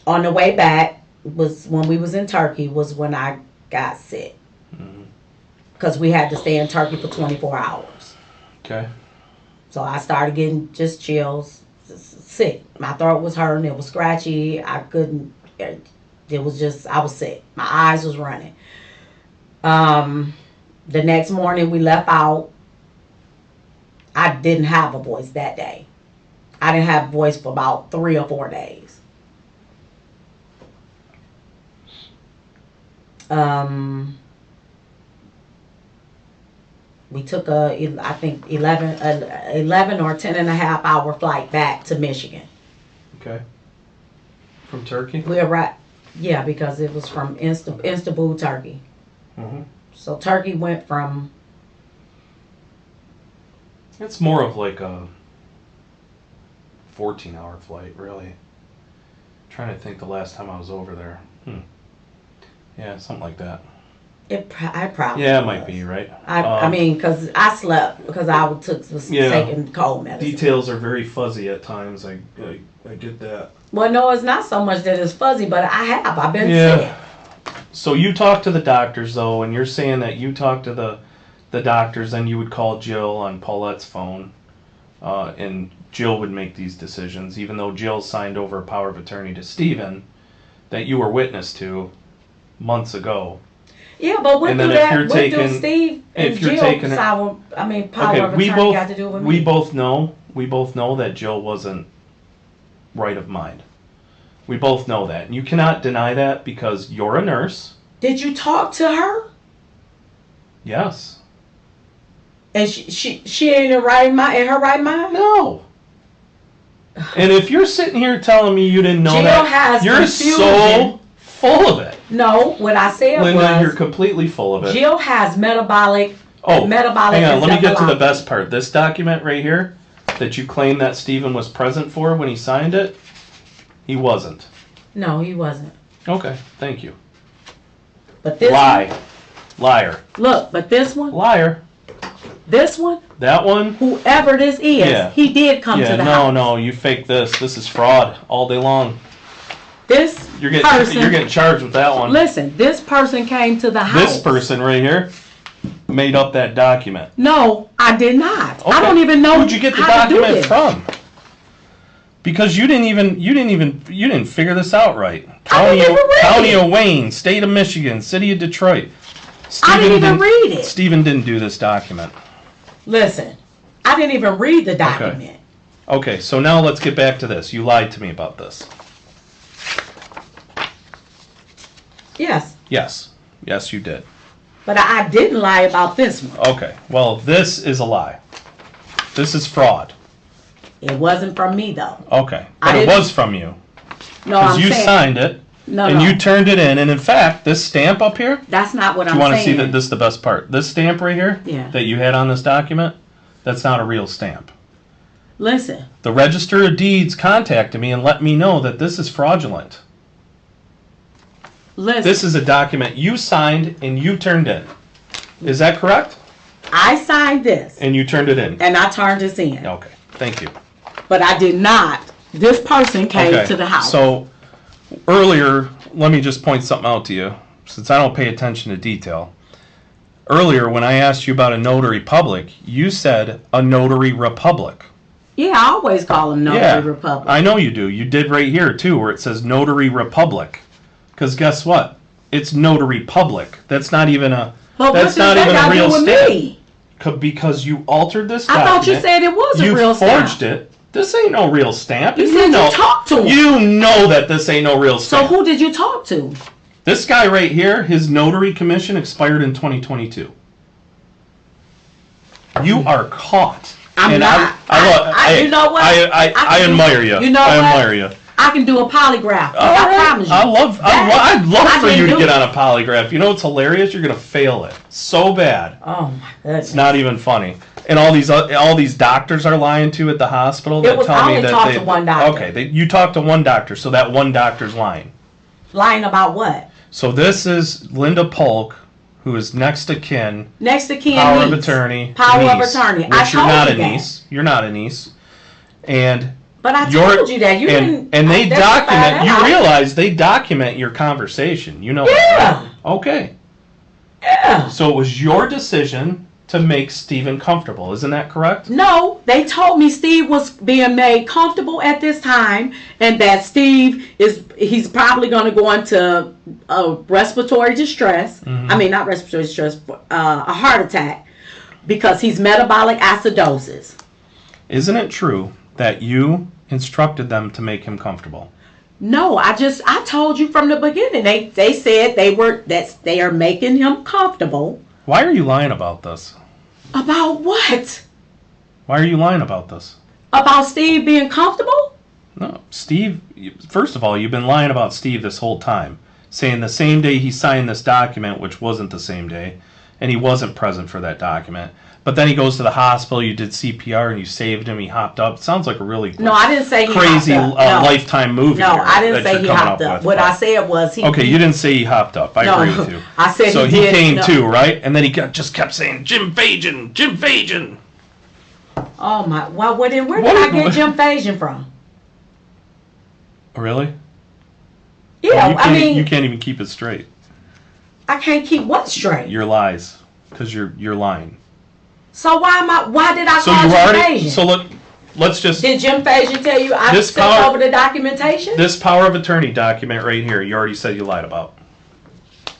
On the way back was when we was in Turkey, was when I got sick. Because we had to stay in Turkey for 24 hours. Okay. So I started getting just chills, sick. My throat was hurting, it was scratchy, I couldn't, it was just, I was sick. My eyes was running. The next morning we left out. I didn't have a voice that day. I didn't have a voice for about 3 or 4 days. We took I think 11 or 10 and a half hour flight back to Michigan. Okay. From Turkey? We arrived, yeah, because it was from Istanbul, Turkey. Mm-hmm. So Turkey went from, It's more of like a 14-hour flight, really. Trying to think the last time I was over there. Yeah, something like that. I probably Yeah, it was. might be, right? Because I slept, because I was Yeah. taking cold medicine. Details are very fuzzy at times. I get that. Well, no, it's not so much that it's fuzzy, but I've been sick. Yeah. So you talk to the doctors, though, and you're saying that you talk to the doctors, and you would call Jill on Paulette's phone, and Jill would make these decisions, even though Jill signed over a power of attorney to Steven that you were witness to months ago. Yeah, but what And do then if that? you're What taking- do Steve and if you're Jill taking it- power of we attorney both got to do with me? we both know that Jill wasn't right of mind. We both know that, and you cannot deny that because you're a nurse. Did you talk to her? Yes. And she ain't in her right mind? No. And if you're sitting here telling me you didn't know Jill that, has you're confusion. so full of it. No, what I said Linda, you're was completely full of it. Jill has metabolic. Oh, metabolic. hang on. Let me get to the encephalopathy. best part. This document right here that you claim that Steven was present for when he signed it, he wasn't. No, he wasn't. Okay, thank you. But this Lie. Liar. Look, but this one, Liar. this one, That one? whoever this is, Yeah. he did come to the house. No, you fake this. This is fraud all day long. This You're person, getting charged with that one. listen, this person came to the house. This person right here made up that document. No, I did not. Okay. I don't even know Who'd you get the how to do document this. from? Because you didn't figure this out right. I didn't even read County it. of Wayne, State of Michigan, City of Detroit. I didn't even read it. Steven didn't do this document. Listen, I didn't even read the document. Okay, so now let's get back to this. You lied to me about this. Yes, Yes, you did. but I didn't lie about this one. Okay, well, this is a lie. This is fraud. It wasn't from me though. Okay, I but it didn't- was from you. No, Because I'm you saying signed it, no, and no. you turned it in, and in fact, this stamp up here, That's not what do I'm you want to saying. see that this is the best part? This stamp right here Yeah. that you had on this document, that's not a real stamp. Listen, The Register of Deeds contacted me and let me know that this is fraudulent. listen. This is a document you signed and you turned in. Is that correct? I signed this And you turned it in. and I turned this in, Okay, thank you. but I did not. This person came Okay, to the house. so earlier, let me just point something out to you, since I don't pay attention to detail. Earlier, when I asked you about a notary public, you said a notary republic. Yeah, I always call them Notary Republic. I know you do. You did right here, too, where it says notary republic. Because guess what? It's notary public. That's not even a, But that's what not does even that a got to real do with stamp. me? Because you altered this I document. thought you said it was a You real stamp. forged it. This ain't no real stamp. You said you talked to him. You know that this ain't no real So stamp. who did you talk to? This guy right here, his notary commission expired in 2022. You are caught. I'm And not. I, you know what? I can do- admire you. You know I what? admire you. I can do a polygraph. All I right. promise you. I'd love I for you didn't to do get it. on a polygraph. You know what's hilarious? You're gonna fail it so bad. Oh my goodness. It's not even funny. And all these doctors are lying to at the hospital. It was- I only talked to one doctor. Okay, you talked to one doctor, so that one doctor's lying. Lying about what? So this is Linda Polk, who is next to kin, Next to kin power of niece. attorney, Power of niece, attorney. Which I you're told not you a that. niece. You're not a niece. And But I Your- told you that. You didn't. and they that's not document. bad You out. realize they document your conversation. You know that, Yeah. right? Okay. Yeah. So it was your decision to make Steven comfortable. Isn't that correct? No, they told me Steve was being made comfortable at this time, and that he's probably going to go into respiratory distress. Mm-hmm. I mean, not respiratory distress, a heart attack, because he's metabolic acidosis. Isn't it true that you instructed them to make him comfortable? No, I told you from the beginning. They said they are making him comfortable. Why are you lying about this? About what? Why are you lying about this? About Steve being comfortable? No, Steve, first of all, you've been lying about Steve this whole time, saying the same day he signed this document, which wasn't the same day, and he wasn't present for that document. But then he goes to the hospital, you did CPR, and you saved him, he hopped up. Sounds like a really No, I didn't say he crazy hopped up. No. Lifetime movie. No, here I didn't that say you're he coming hopped up. with. What I said was he. Okay, you didn't say he hopped up. I No, agree with you. I said so he he did, came no. too, right? And then he just kept saying, Jim Fajan, Jim Fajan. Oh my! Well, where did What I is- get Jim Fajan from? Really? Yeah, I mean, you can't even keep it straight. I can't keep what straight. Your lies, because you're lying. So why did I So call you Jim already. Fajan? So look, let's just Did Jim Fajan tell you I This sent power- over the documentation? this power of attorney document right here. You already said you lied about.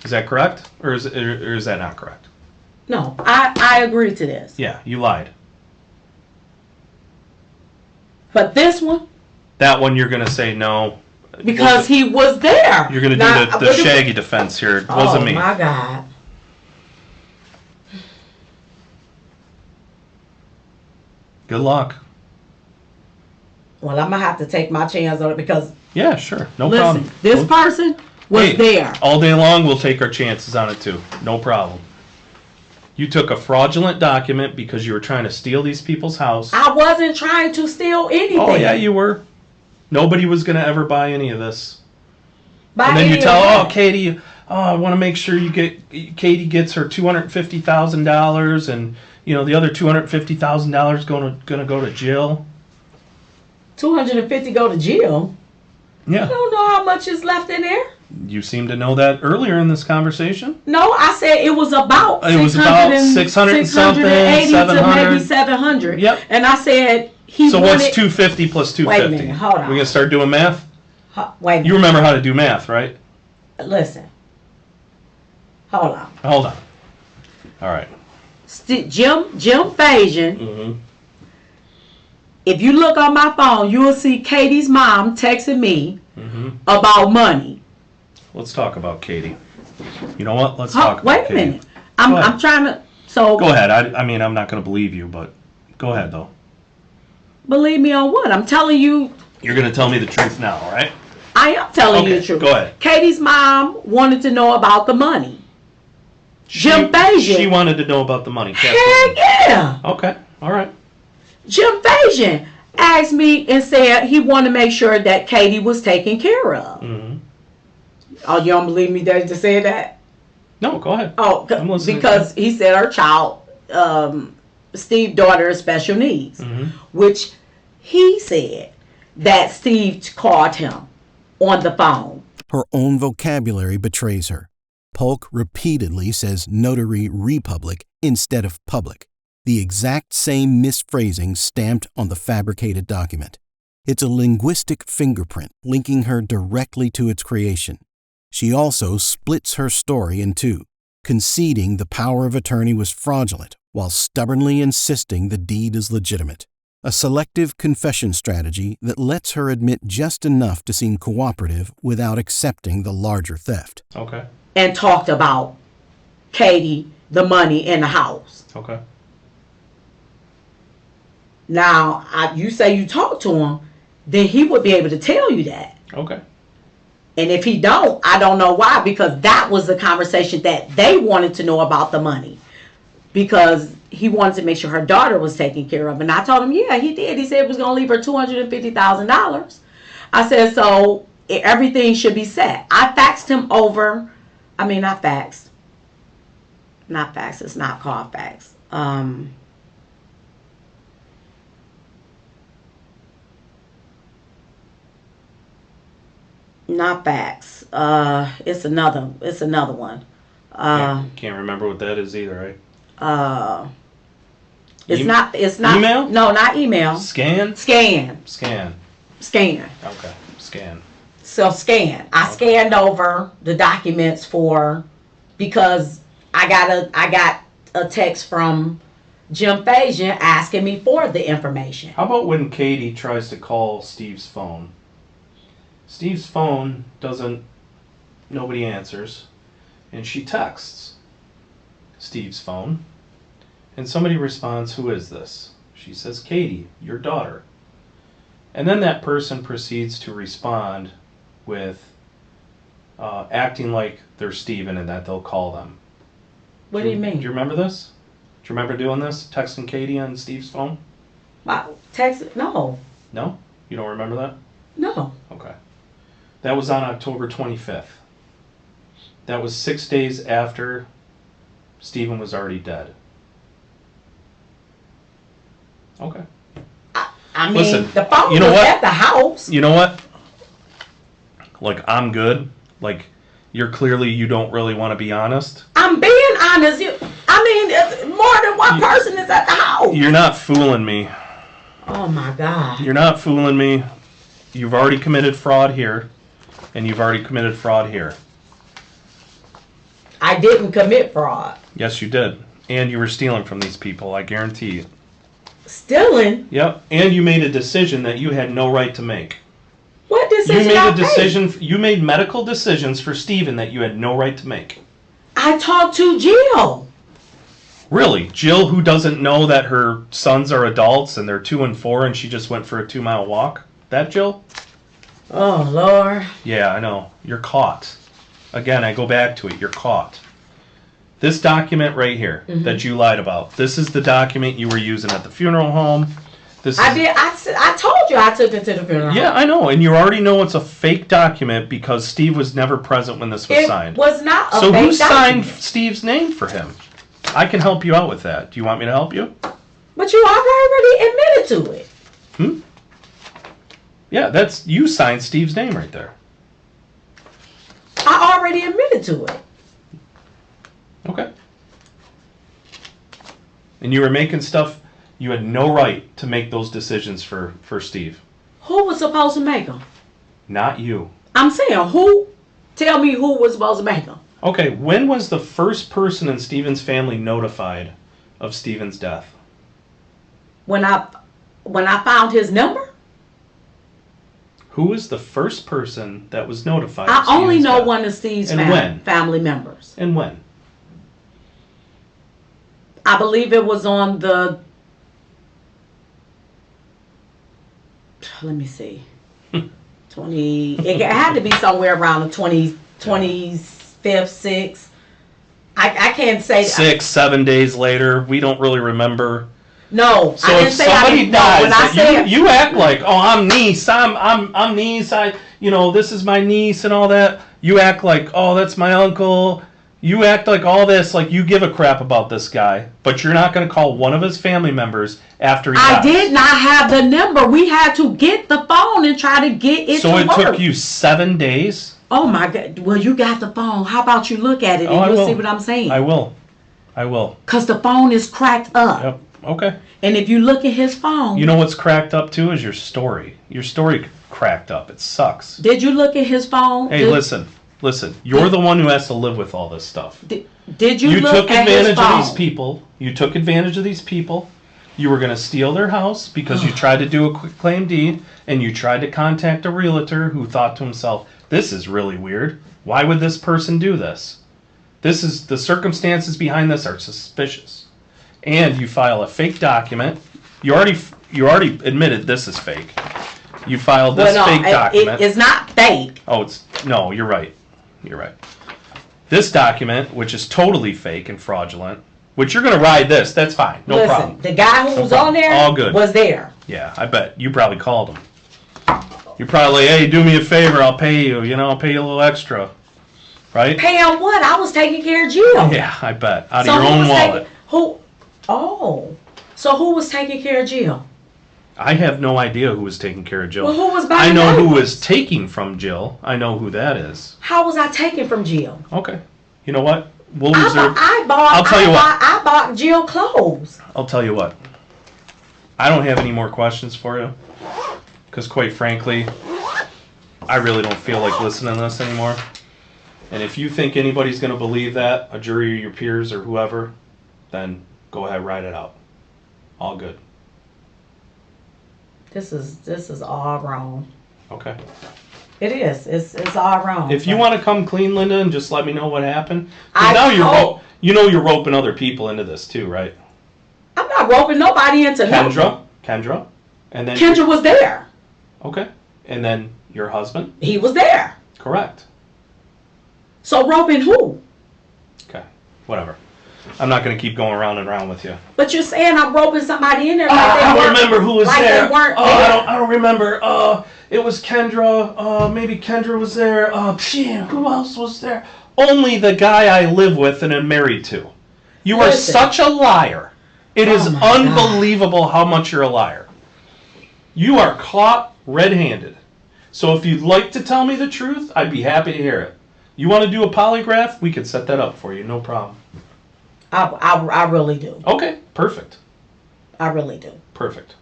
Is that correct, or is that not correct? No, I agree to this. Yeah, you lied. But this one, That one you're gonna say no. because he was there. You're gonna Now, do the what do- Shaggy defense here. It wasn't me. Oh my God! Good luck. Well, I'm gonna have to take my chance on it because Yeah, sure. No listen, problem. this person, was there. All day long, we'll take our chances on it too. No problem. You took a fraudulent document because you were trying to steal these people's house. I wasn't trying to steal anything. Oh, yeah, you were. Nobody was going to ever buy any of this. Buy And then you any tell, of oh, Katie, I want to make sure Katie gets her $250,000 and, you know, the other $250,000 going to go to Jill. $250 go to Jill. Yeah. I don't know how much is left in there. You seem to know that earlier in this conversation. No, I said it was about 600 and something, 680 to 700. maybe 700. Yep. And I said So what's 250 plus 250? Wait a minute, hold on. We're going to start doing math? Wait a minute. You remember how to do math, right? Listen. Hold on. Hold on. All right. Jim Fajan. Mm-hmm. If you look on my phone, you will see Katie's mom texting me about money. Let's talk about Katie. You know what? Let's talk about Katie. Wait a minute. I'm trying to. So go ahead. I mean, I'm not going to believe you, but go ahead, though. Believe me on what? I'm telling you. You're going to tell me the truth now, all right? I am telling you the truth. Go ahead. Katie's mom wanted to know about the money. Jim Fajan. She wanted to know about the money. Heck yeah. Okay. All right. Jim Fajan asked me and said he wanted to make sure that Katie was taken care of. Mm-hmm. Oh, you don't believe me that to say that? No, go ahead. Oh, because he said her child, Steve's daughter, has special needs, which he said that Steve called him on the phone. Her own vocabulary betrays her. Polk repeatedly says notary republic instead of public, the exact same misphrasing stamped on the fabricated document. It's a linguistic fingerprint linking her directly to its creation. She also splits her story in two, conceding the power of attorney was fraudulent while stubbornly insisting the deed is legitimate. A selective confession strategy that lets her admit just enough to seem cooperative without accepting the larger theft. Okay. And talked about Katie, the money in the house. Okay. Now, you say you talked to him, then he would be able to tell you that. Okay. And if he don't, I don't know why, because that was the conversation that they wanted to know about the money. Because he wanted to make sure her daughter was taken care of. And I told him, yeah, he did. He said he was going to leave her $250,000. I said, so everything should be set. I faxed him over. I mean, not faxed. Not fax. It's not called fax. Not fax. It's another one. Can't remember what that is either, right? It's not email? No, not email. Scan. Okay, Scan. So scan. I scanned over the documents because I got a text from Jim Fajan asking me for the information. How about when Katie tries to call Steve's phone? Steve's phone nobody answers, and she texts Steve's phone, and somebody responds, "Who is this?" She says, "Katie, your daughter." And then that person proceeds to respond with acting like they're Steven and that they'll call them. What do you mean? Do you remember this? Do you remember doing this? Texting Katie on Steve's phone? Text? No. No? You don't remember that? No. Okay. That was on October 25th. That was 6 days after Steven was already dead. Okay. I mean, listen, the phone you know was what? at the house. You know what? Like, I'm good. Like, you don't really want to be honest. I'm being honest. More than one person is at the house. You're not fooling me. Oh my God. You're not fooling me. You've already committed fraud here, and you've already committed fraud here. I didn't commit fraud. Yes, you did. And you were stealing from these people, I guarantee you. Stealing? Yep. And you made a decision that you had no right to make. What decision? You made a decision. You made medical decisions for Steven that you had no right to make. I talked to Jill. Really? Jill, who doesn't know that her sons are adults and they're 2 and 4 and she just went for a 2-mile walk? That Jill? Oh, Lord. Yeah, I know. You're caught. Again, I go back to it. You're caught. This document right here that you lied about. This is the document you were using at the funeral home. I did. I told you I took it to the funeral. Yeah, I know, and you already know it's a fake document because Steve was never present when this was signed. It was not a so fake who signed document. Steve's name for him? I can help you out with that. Do you want me to help you? But you already admitted to it. Yeah, that's you signed Steve's name right there. I already admitted to it. Okay. And you were making stuff. You had no right to make those decisions for Steve. Who was supposed to make them? Not you. I'm saying who? Tell me who was supposed to make them. Okay, when was the first person in Steven's family notified of Steven's death? When I found his number? Who was the first person that was notified? I only Steven's know death? one of Steve's And when? family members. And when? I believe it was on the... Let me see. 20... It had to be somewhere around the 25th, 6th. I can't say... 6, 7 days later. We don't really remember. No, So I didn't if say I somebody didn't know. dies, When I said... you act like, oh, I'm niece, I'm niece, this is my niece and all that. You act like, oh, that's my uncle. You act like all this, like you give a crap about this guy, but you're not going to call one of his family members after he dies. I did not have the number. We had to get the phone and try to get it to work. So it took you 7 days? Oh my God. Well, you got the phone. How about you look at it and you'll see what I'm saying? I will. Because the phone is cracked up. Yep. Okay. And if you look at his phone... You know what's cracked up too is your story. Your story cracked up. It sucks. Did you look at his phone? Hey, listen. You're the one who has to live with all this stuff. Did you look took at his advantage phone? of these people. You took advantage of these people. You were going to steal their house because you tried to do a quitclaim deed, and you tried to contact a realtor who thought to himself, this is really weird. Why would this person do this? This is the circumstances behind this are suspicious. And you file a fake document. You already admitted this is fake. You filed this fake document. It's not fake. Oh, no, you're right. You're right. This document, which is totally fake and fraudulent, which you're going to ride this. That's fine. No problem. The guy who was on there All good. was there. Yeah, I bet. You probably called him. You're probably like, hey, do me a favor. I'll pay you. I'll pay you a little extra. Right? Pay on what? I was taking care of Jill. Yeah, I bet. Out of your own wallet. So who was taking care of Jill? I have no idea who was taking care of Jill. Well, who was buying I know those? who was taking from Jill. I know who that is. How was I taking from Jill? Okay. You know what? We'll reserve. I bought Jill clothes. I'll tell you what. I don't have any more questions for you. Because quite frankly, I really don't feel like listening to this anymore. And if you think anybody's going to believe that, a jury or your peers or whoever, then go ahead, write it out. All good. This is all wrong. Okay. It is. It's all wrong. If you want to come clean, Linda, and just let me know what happened. You're roping other people into this too, right? I'm not roping nobody into nothing. Kendra, and then Kendra was there. Okay, and then your husband. He was there. Correct. So roping who? Okay, whatever. I'm not going to keep going around and around with you. But you're saying I'm roping somebody in there. I don't remember who was there. They weren't there. I don't remember. It was Kendra. Maybe Kendra was there. Who else was there? Only the guy I live with and am married to. You are such a liar. It is unbelievable how much you're a liar. You are caught red-handed. So if you'd like to tell me the truth, I'd be happy to hear it. You want to do a polygraph? We could set that up for you. No problem. I really do. Okay, perfect. I really do. Perfect.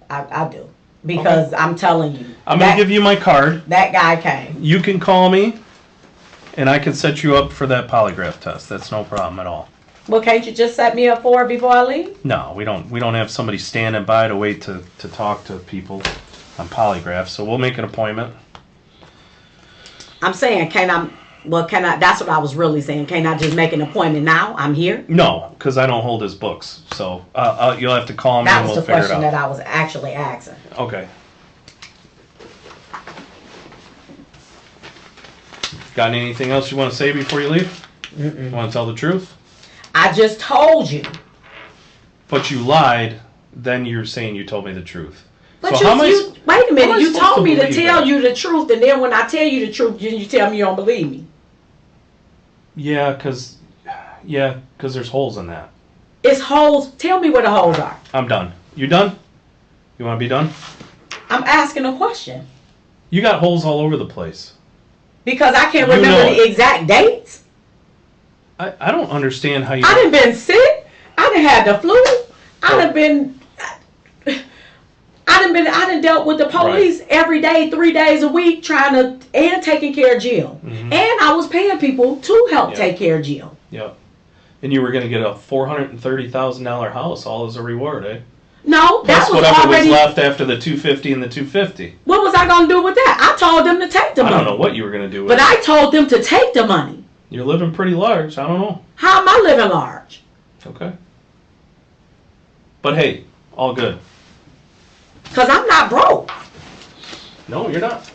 I do. Because I'm telling you. I'm going to give you my card. That guy came. You can call me, and I can set you up for that polygraph test. That's no problem at all. Well, can't you just set me up for it before I leave? No, we don't have somebody standing by to wait to talk to people on polygraph, so we'll make an appointment. I'm saying, that's what I was really saying. Can't I just make an appointment now? I'm here? No, because I don't hold his books. So you'll have to call me and we'll figure it out. That was the question that I was actually asking. Okay. Got anything else you want to say before you leave? You want to tell the truth? I just told you. But you lied, then you're saying you told me the truth. But so wait a minute, you told me to tell that? you the truth, and then when I tell you the truth, you tell me you don't believe me. Yeah, because there's holes in that. It's holes. Tell me where the holes are. I'm done. You done? You want to be done? I'm asking a question. You got holes all over the place. Because I can't You remember know the exact dates. I don't understand how you... I done been sick. I done had the flu. I done dealt with the police every day, 3 days a week, and taking care of Jill. Mm-hmm. And I was paying people to help take care of Jill. Yep. And you were going to get a $430,000 house all as a reward, eh? No, Plus that was whatever already... was left after the $250 and the $250. What was I going to do with that? I told them to take the money. I don't know what you were going to do with But it. I told them to take the money. You're living pretty large. I don't know. How am I living large? Okay. But hey, all good. Because I'm not broke. No, you're not.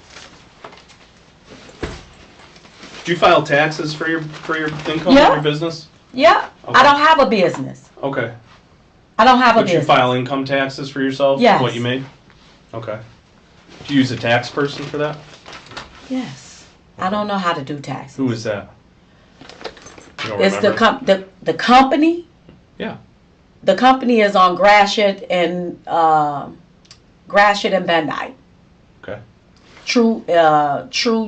Did you file taxes for your income Yeah. of your business? Yeah. Okay. I don't have a business. Okay. I don't have a But business. you file income taxes for yourself? Yes. What you made? Okay. Do you use a tax person for that? Yes. I don't know how to do taxes. Who is that? You don't It's remember? the company. Yeah. The company is on Gratiot and Van Dyke. Okay. True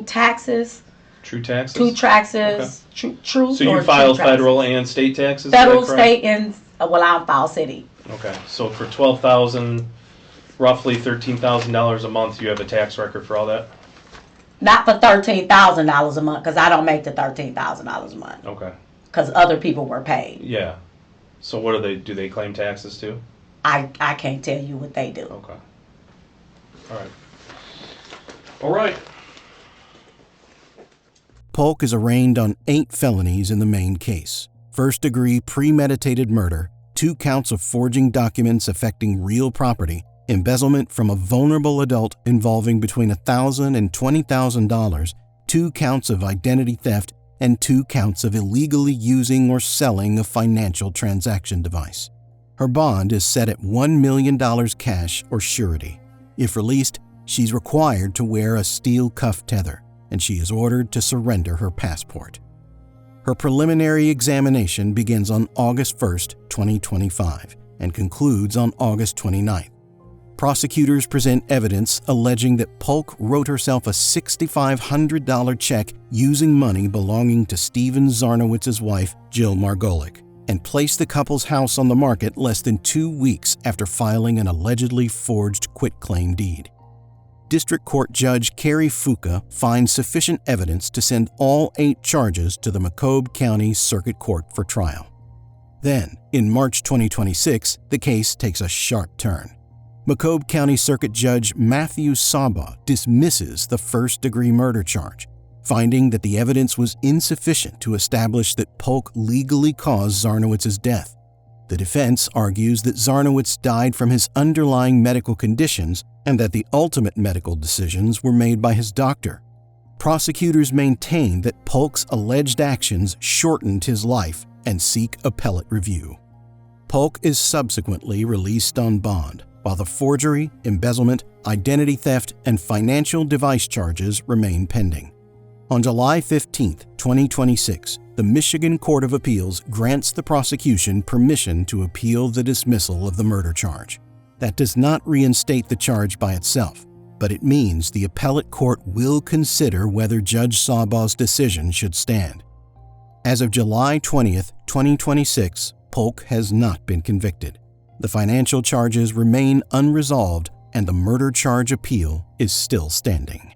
taxes. True taxes? True taxes. True. So you file federal and state taxes? Federal, is that correct? state, and I file city. Okay. So for $12,000, roughly $13,000 a month, you have a tax record for all that? Not for $13,000 a month, because I don't make the $13,000 a month. Okay. Because other people were paid. Yeah. So what do they claim taxes too? I can't tell you what they do. Okay. All right. All right. Polk is arraigned on 8 felonies in the main case: first-degree premeditated murder, 2 counts of forging documents affecting real property, embezzlement from a vulnerable adult involving between $1,000 and $20,000, 2 counts of identity theft, and 2 counts of illegally using or selling a financial transaction device. Her bond is set at $1 million cash or surety. If released, she's required to wear a steel cuff tether, and she is ordered to surrender her passport. Her preliminary examination begins on August 1st, 2025, and concludes on August 29th. Prosecutors present evidence alleging that Polk wrote herself a $6,500 check using money belonging to Steven Zarnowitz's wife, Jill Margolick, and placed the couple's house on the market less than 2 weeks after filing an allegedly forged quitclaim deed. District Court Judge Carrie Fuca finds sufficient evidence to send all 8 charges to the Macomb County Circuit Court for trial. Then, in March 2026, the case takes a sharp turn. Macomb County Circuit Judge Matthew Saba dismisses the first-degree murder charge, finding that the evidence was insufficient to establish that Polk legally caused Zarnowitz's death. The defense argues that Zarnowitz died from his underlying medical conditions and that the ultimate medical decisions were made by his doctor. Prosecutors maintain that Polk's alleged actions shortened his life and seek appellate review. Polk is subsequently released on bond, while the forgery, embezzlement, identity theft, and financial device charges remain pending. On July 15, 2026, the Michigan Court of Appeals grants the prosecution permission to appeal the dismissal of the murder charge. That does not reinstate the charge by itself, but it means the appellate court will consider whether Judge Saba's decision should stand. As of July 20, 2026, Polk has not been convicted. The financial charges remain unresolved, and the murder charge appeal is still standing.